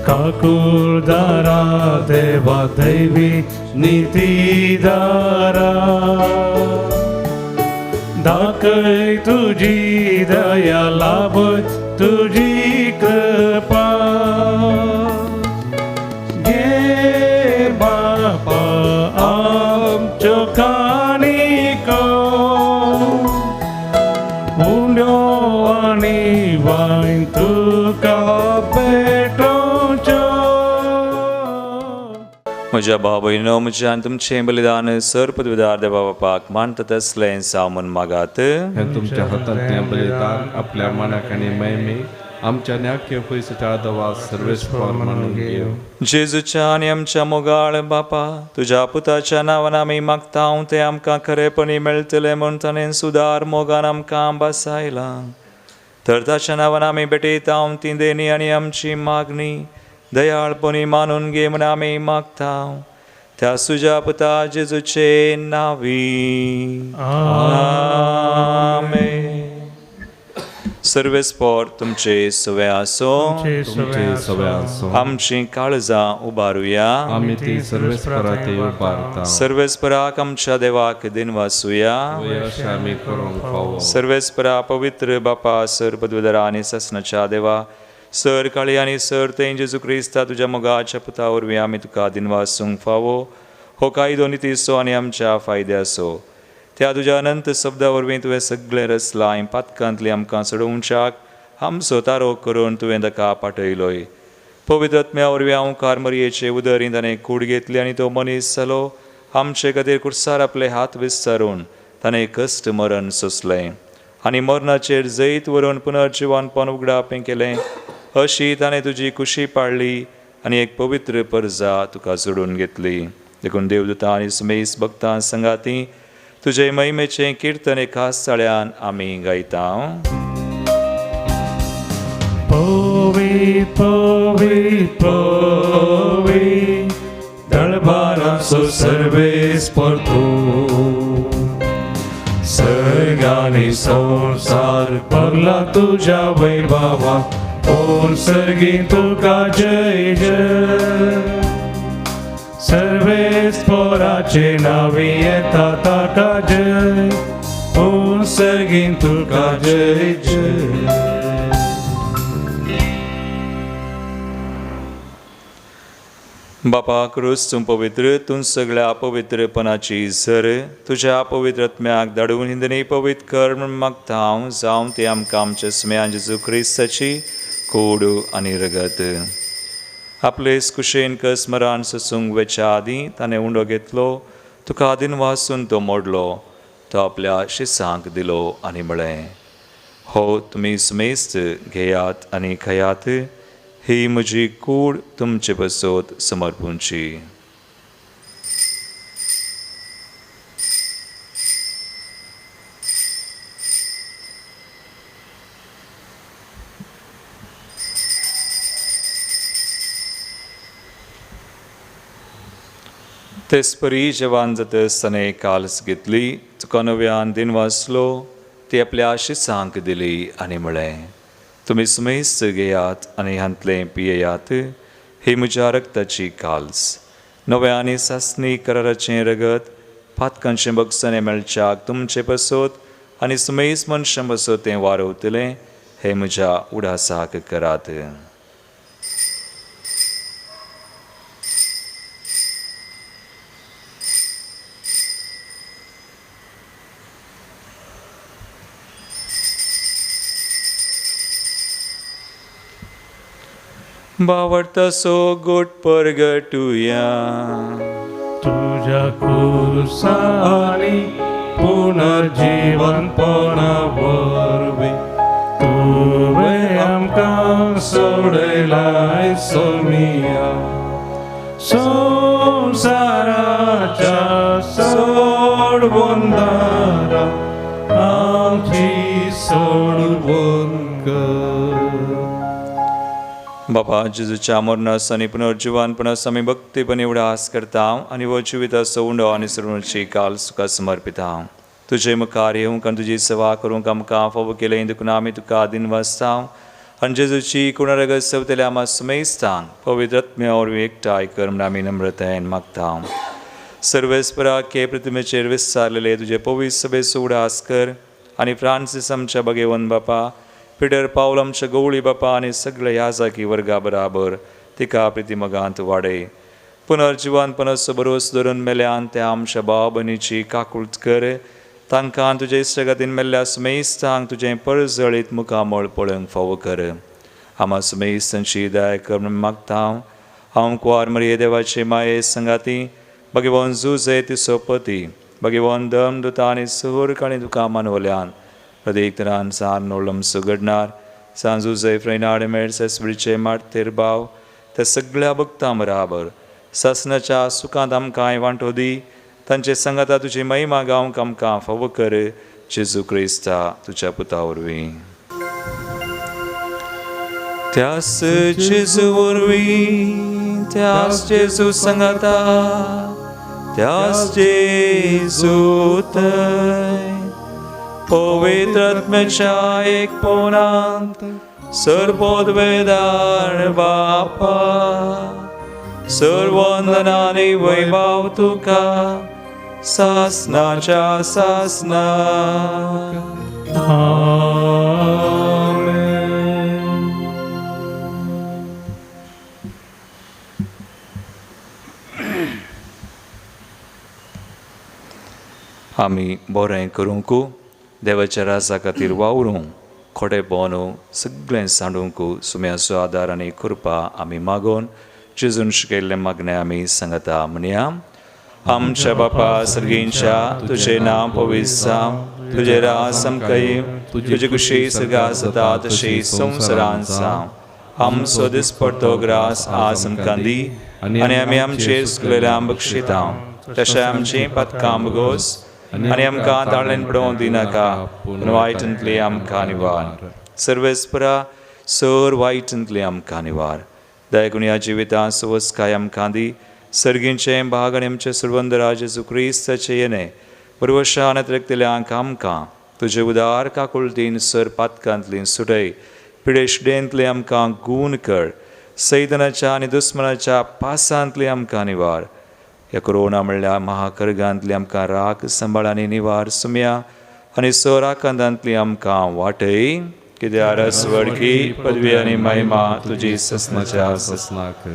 काकुळदारा देवा दैवी नितीदारा, दाखय तुझी दया लाभय तुझी कृपा. घे बापा आमच्यो काणिको, उंड्यो आनी वायन तुका भेटोवच्यो. म्हज्या भाव भयणो, म्हज्यान तुमचें बलिदान सर्पद्विदार देवा बापाक मानता तसलें जावं म्हूण मागात. हें तुमच्या हातांतलें बलिदान आपल्या मनाक आनी मैमीक आमच्या न्याक्य पयसच्या दवा सर्वेस्पर म्हणून घेव. जेजूच्या आनी आमच्या मोगाळ बापा, तुज्या पुताच्या नांवान आमी मागता तें आमकां खरेपणी मेळटलें म्हूण ताणें सुदार मोगान आमकां बसायलां. तर ताच्या नांवान आमी भेटयता ती देणी आनी आमची मागणी दयाळपणी मानून घे म्हूण आमी मागता. त्या तुज्या पुता जेजूचे नांवी. आमेन. सर्वेस्पर तुमचे सवे आसो. तुमचे सवे आसो. आमची काळजां उबारुया. आमी ती सर्वेस्पराती उबारता. सर्वेस्पराक आमच्या देवाक दिनवासुया. अशें आमी करूंक फावो. सर्वेस्परा पवित्र बापा, सर पदवीधरा आनी ससनाच्या देवा, सर काळी आनी सर तें जेजू क्रिस्ता तुज्या मोगाच्या पुता वरवीं आमी तुका दिनवासूंक फावो. हो कायदो नितीसो आनी आमच्या फायद्याचो. त्या तुज्या अनंत शब्दा वरवीं तुवें सगळें रचलां. पातकांतली आमकां सोडोवच्याक आमचो तारो करून तुवें ताका पाठयलोय. पवित्र आत्म्या वरवीं हांव कारमरयेचे उदर ताणें कूड घेतली आनी तो मनीस जालो. आमचे खातीर कुर्सार आपले हात विस्तारून ताणें कश्ट मरण सोंसलें आनी मरणाचेर जैत व्हरून पुनर्जिवानपण उगडापें केलें. अशी ताणें तुजी कुशी पाळली आनी एक पवित्र परजा तुका जोडून घेतली. देखून देवदूतां आनी सुमेस भक्तां संगाती तुजे महिमेचें किर्तन एकाच चाळ्यान आमी गायता. Povi, povi, povi, दळबाराचो सर्वेस्पर तूं. सर्गानी संसार पगला तुझ्या वैभवा, ओन सर्गी तुका जय जय. सर्वेस्पराचे नावी येता ताका जय, ओन सर्गी तुका जय जय. बापा क्रूस तूं पवित्र, तूं सगळ्या अपवित्रपणाची झर तुज्या पवित्रत्म्याक धाडून हिंदनी पवित्र कर म्हूण मागता हांव. जावं ती आमकां आमच्या स्मेयान जेजू क्रिस्ताची कूड आनी रगत. आपले कुशेन कसमरान ससूंक वेच्या आदीं ताणें उंडो घेतलो. तुका आदीन वासून तो मोडलो. तो आपल्या शिसांक दिलो आनी म्हळें, हो तुमी सुमेस्त घेयात आनी खयात. ही म्हजी कूड तुमचे बसोत समर्पूंची. तेच परी जेवान जातसताना काल्स घेतली तुका नव्यान दिन वाचलो ती आपल्या आशिसांक दिली आनी म्हळें तुमी सुमेस्त घेयात आनी हांतलें पियेयात ही म्हज्या रक्ताची काल्स नव्या आनी सासणी कराराचें रगत फातकांचें बगसणें मेळच्याक तुमचे बसोत आनी सुमेस्त मनशां बसोत तें वारवतलें हे म्हज्या उडासाक करात. बावडता सो गोट परगटुया तुझ्या खुर्सानी पुनर्जीवनपणावरवी तुवे आमकां सोडलाय सोमिया संवसाराच्या सोडवंदारा आमची सोडवण कर. बाबा जेजूच्या मरणास आनी पुनर्जीवानपणास आमी भक्तीपणे उडास करता आनी वो जिविताचो उंडो आनी सरवणची काल सुका समर्पिता. तुजे मुखार येवंक आनी तुजी सेवा करूंक आमकां फावो केलें देखून आमी तुका दिन वाचता आनी जेजूची कुणरगत सवतल्या आमा सुमेस्तांक पवित्र आत्म्या वरवीं एकठांय कर म्हण आमी नम्रतायेन मागता. सर्वेस्परा के प्रतिमेचेर विस्तारलेले तुजे पवित्र सभेचो उडास कर आनी फ्रांसीस आमच्या भगेवन बापा पिटर पावल आमच्या गवळी बापा आनी सगळे याजाकी वर्गा बराबर तिका प्रितीमगांत वाडय. पुनर्जीवानपणाचो बरोस धरून मेल्यान त्या आमच्या भाव भयणीची काकुळट कर तांकां तुजे इश्टगतीन मेल्ल्या सुमेस्तांक तुजें परजळीत मुखामळ पळोवंक फावो कर. आमा सुमेस्तांची दया कर म्हूण मागता. हांव कुंवार मरिये देवाचे माये संगाती भगवान जुजे तिचो पती भगवान दमदुता आनी सहूरकाणी तुका मानवल्यान प्रत्येक तरान सान नोळम सुगडणार सांजू जय फ्रेनाडे मेळ सेसबरीचे मारतेर भाव त्या सगळ्या भक्तां बराबर ससनाच्या सुखांत आमकां वांटो दी तांचे संगता तुजी महिमा गावंक आमकां फावो कर जेजू क्रिस्ता तुज्या पुता वरवीं. त्यास जेजू वरवीं त्यास जेजू संगता त्यास जेजू थंय पवित्र आत्म्याच्या एकपणांत सर्वोद्वेदार बापा सर्ववंदनानी वैभव तुका सासनाच्या सासनाक. आमी बरें करूंक देवाच्या राजा खातीर वावरूंक खोटेपण सगळें सांडूंक सुम्याचो आदार आनी कृपा आमी मागोवन जेजून शिकयल्लें मागणें आमी सांगता म्हणया. आमच्या बापा सर्गींच्या तुजें नांव पवित्र जावं तुजें राज आमकां येवं तुजी कुशी सगा जाता तशी संवसारांत जावं. आमचो दिसपडटो ग्रास आज आमकां दी आनी आमी आमचेर चुकलेल्यांक बक्षिता तशें आमची पथकां बगोस आनी आमकां ताळेन पडोवंक दिनाका पूण वायटांतली आमकां निवार. सर्वेस्परा सर वायटांतली आमकां निवार. दयागुण्या जिवितां सुवस्काय आमकां दी सर्गींचें भाग आनी आमचे सुरवंदरा जेजू क्रिस्ताचें येणें परवशान रक्तल्यांक आमकां तुजे उदार काकुळटीन सर पातकांतली सुटय पिडेशडेंतले आमकां गूण कर सैतानाच्या आनी दुस्मनाच्या पासांतली आमकां निवार. ह्या कोरोना म्हणल्यार महाकरगांतली आमकां राख सांबाळ आनी निवार सुम्या आनी सोराकांतांतली आमकां वाटय कित्याक रसवडकी पदवी आनी महिमा तुजी ससनाच्या ससनाक.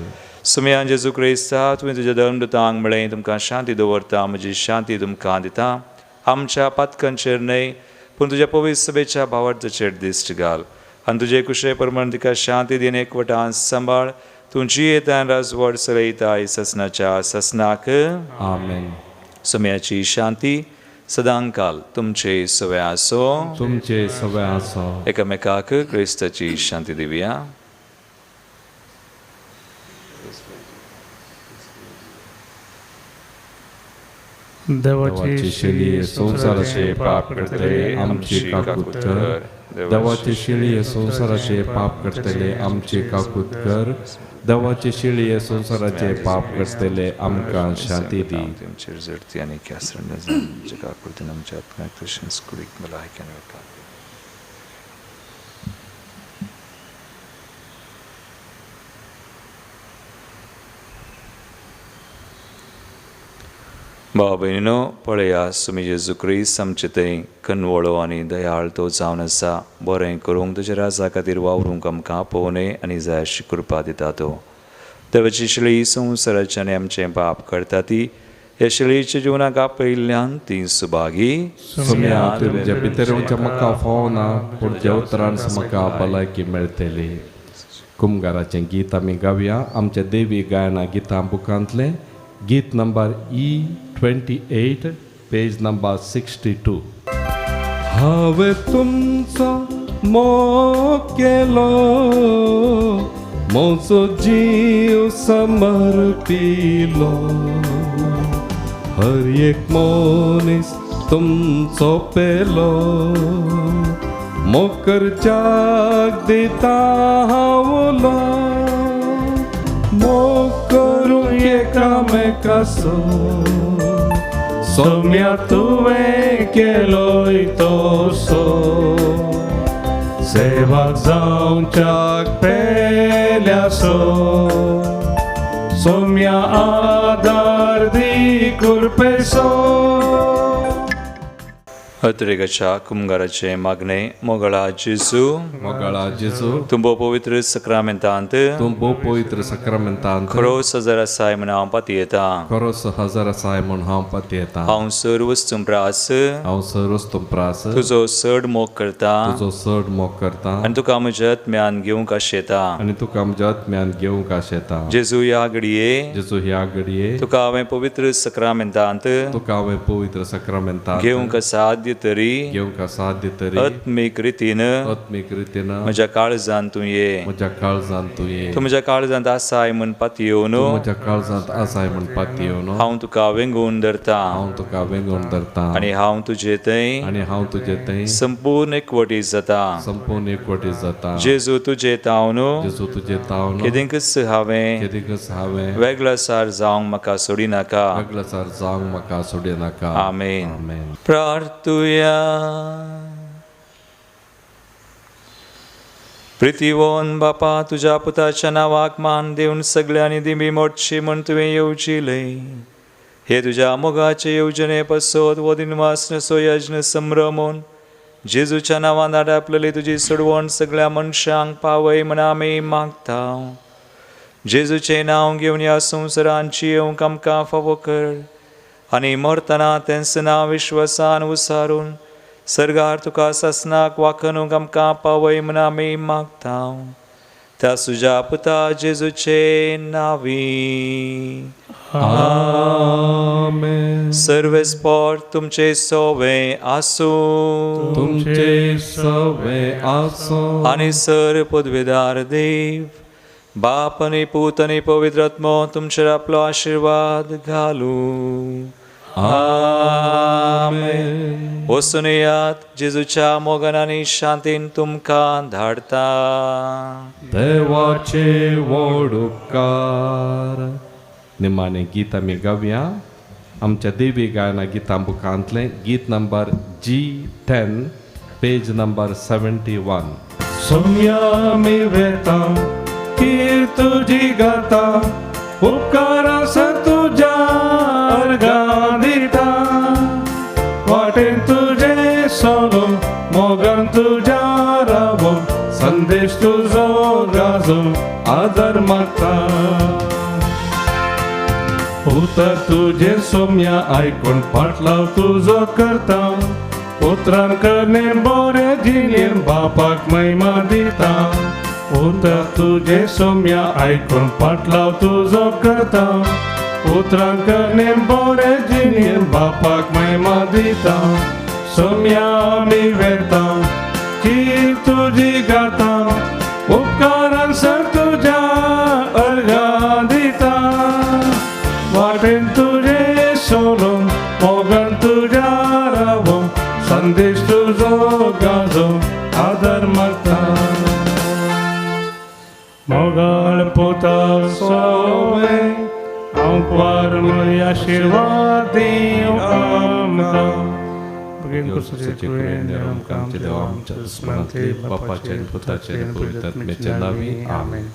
सुम्या जेजू क्रिस्ता तुवें तुज्या दंडतांक म्हळें तुमकां शांती दवरता म्हजी शांती तुमकां दिता. आमच्या पातकांचेर न्हय पूण तुज्या पवित्र सभेच्या भावार्थाचेर दिश्ट घाल आनी तुजे कुशे प्रमाण तिका शांती दिन एकवटान सांबाळ. तूं जियेता राजवड चलयताय ससनाच्या ससनाक. आमेन. सुम्याची शांती सदांकाल तुमचे सवय आसो. तुमचे सवय आसो. एकामेकाक क्रिस्ताची शांती दिवया. देवाची शिली संसाराचे पाप करतले आमची काकूत कर. देवाची शिली संसाराचे पाप करतले आमची काकूत कर. देवाची शिळी संसाराचे पाप करतले आमकां शांती दी. तेमचेर जडती आनी केसरण जगा कृतीन आमच्या आत्म्याक तशेंच कुडीक भलायकेन वता. भाव भयणीनो, पळयास तुमी जेजू क्रिस्त आमचे थंय कनवळो आनी दयाळ तो जावन आसा. बरें करूंक तुज्या राजा खातीर वावरूंक आमकां पोवणे आनी जाय अशी कृपा दिता तो. देवाची शिळी संवसाराचे आनी आमचें पाप करता ती. ह्या शिळेच्या जिवनाक आपयिल्ल्यान ती सुभागी. सुम्या तुमच्या पितरांच्या म्हाका फोवना पूण देवतरांस म्हाका भलायकी मेळटली. कुमगाराचें गीत आमी गावया. आमच्या देवी गायना गितां बुकांतलें गीत नंबर E28 पेज नंबर 62. हांवें तुमचो मोग केलो, म्हजो जीव समर्पिलो. हर एक मनीस तुमचो पेलो, मोकरच्याक दिता हांवलो. मोग करूं एकामेकाचो, सोम्या तुवें केलोय तसो. सेवाक जावच्याक पेल्यासो, सोम्या आदार दी कृपेचो. अत्रेगाच्या कुमगाराचे मागणे. मोगळा जेजू, मोगळा जेजू, तुंबो पवित्र सक्रामेंतांत तूं भोव पवित्र सक्रामेंतांत खरोच हजर आसाय म्हण हांव पातयेता. खरोच हजर आसाय म्हूण हांव पातयेतां. हांव सर्वच तुमप्रास हांव सर्वच तुमप्रास तुजो चड मोग करता तुजो चड मोग करतां आनी तुका म्हज्या आत्म्यान घेवंक आशेता. आनी तुका म्हज्या आत्म्यान घेवंक आशेता. जेजू ह्या घडये जेजू ह्या घडये तुका हांवें पवित्र सक्रामेंतांत तुका हांवें पवित्र सक्रामेंतांत घेवंक साध्य तरी घेवंक साध्य तरी आत्मीक रितीन आत्मीक रितीन म्हज्या काळजांत तूं ये. म्हज्या काळजांत तूं ये. तूं म्हज्या काळजांत आसाय म्हण पातयेवन तूं म्हज्या काळजांत आसाय म्हूण पातयेवन हांव तुका वेंगून धरता हांव तुका वेंगून धरतां. आनी हांव तुजे थंय आनी हांव तुजे थंय संपूर्ण एकवटी जाता. संपूर्ण एकवटी जाता. जेजू तुजे तावन जेजू तुजे तावन केदिंकच हांवें केदिकच हांवें वेगळासार जावंक म्हाका सोडी नाका. वेगळासार जावंक म्हाका सोडे नाका. आमेन. आमेन. प्रार्थुया. प्रितीवोन बापा, तुज्या पुताच्या नांवाक मान दिवन सगळ्यांनी दिमी मोडची म्हण तुवें येवजिलय. हे तुज्या मोगाचे येवजणे पसोत वो दिनवास नसो यज्ञ संभ्रमोन जेजूच्या नांवान आडापलेली तुजी सोडवण सगळ्या मनशांक पावय म्हण आमी मागता. जेजूचें नांव घेवन ह्या संवसारांची येवंक आमकां फावो कर आनी मरतना तेंचं नांव विश्वासान उसारून सर्गार तुका ससनाक वाखणूक आमकां पावय म्हण आमी मागता. त्या तुज्या पुता जेजूचे नांवी. आमेन. सर्वेस्पोर तुमचे सोवे आसूं. तुमचे सवे आसूं. आनी सर पदवीदार देव बाप आनी पूत आनी पवित्र आत्मो तुमचेर आपलो आशिर्वाद घालूं. आमेन. वचून येयात. जेजूच्या मोगान आनी शांतीन तुमकां धाडटा. देवाचे व्हड उपकार. निमाणें गीत आमी गावया. आमच्या देवी गायना गितां बुकांतलें गीत नंबर G10 पेज नंबर 71. सोम्या मी वेता कीर तुझी गाता, उपकारास तुझ्या अर्गां दिता. वाटेन तुझे सोलो, मोगान तुझ्या रावो, संदेश तुजो गाजो आदर मागता. उतर तुझे सोम्या आयकून फाटलाव तुजो करता. उतरान करणे बरे जिणेन बापाक महिमा दिता. उतर तुझे सोम्या आयकून फाटलाव तुजो करता. उतरान करणे बरे जिणेन बापाक महिमा दिता. सोम्या आमी वेता की तुझी गाता, उपकारान सर तुझ्या अर्घा दिता. वाटेन तुझे सोलो, मोगान तुझ्या रावो, संदेश तुजो गाजो आदर मागता. मोगाळ पोता सोवे आंकवार मरी आशीर्वाद देव आमकां बेगीन कुसुचे कुळें आमकां आमच्या देवा आमच्या स्मरणांतली बापाचे आनी पुताचे आनी पवित्र आत्म्याचे नांवी आमेन.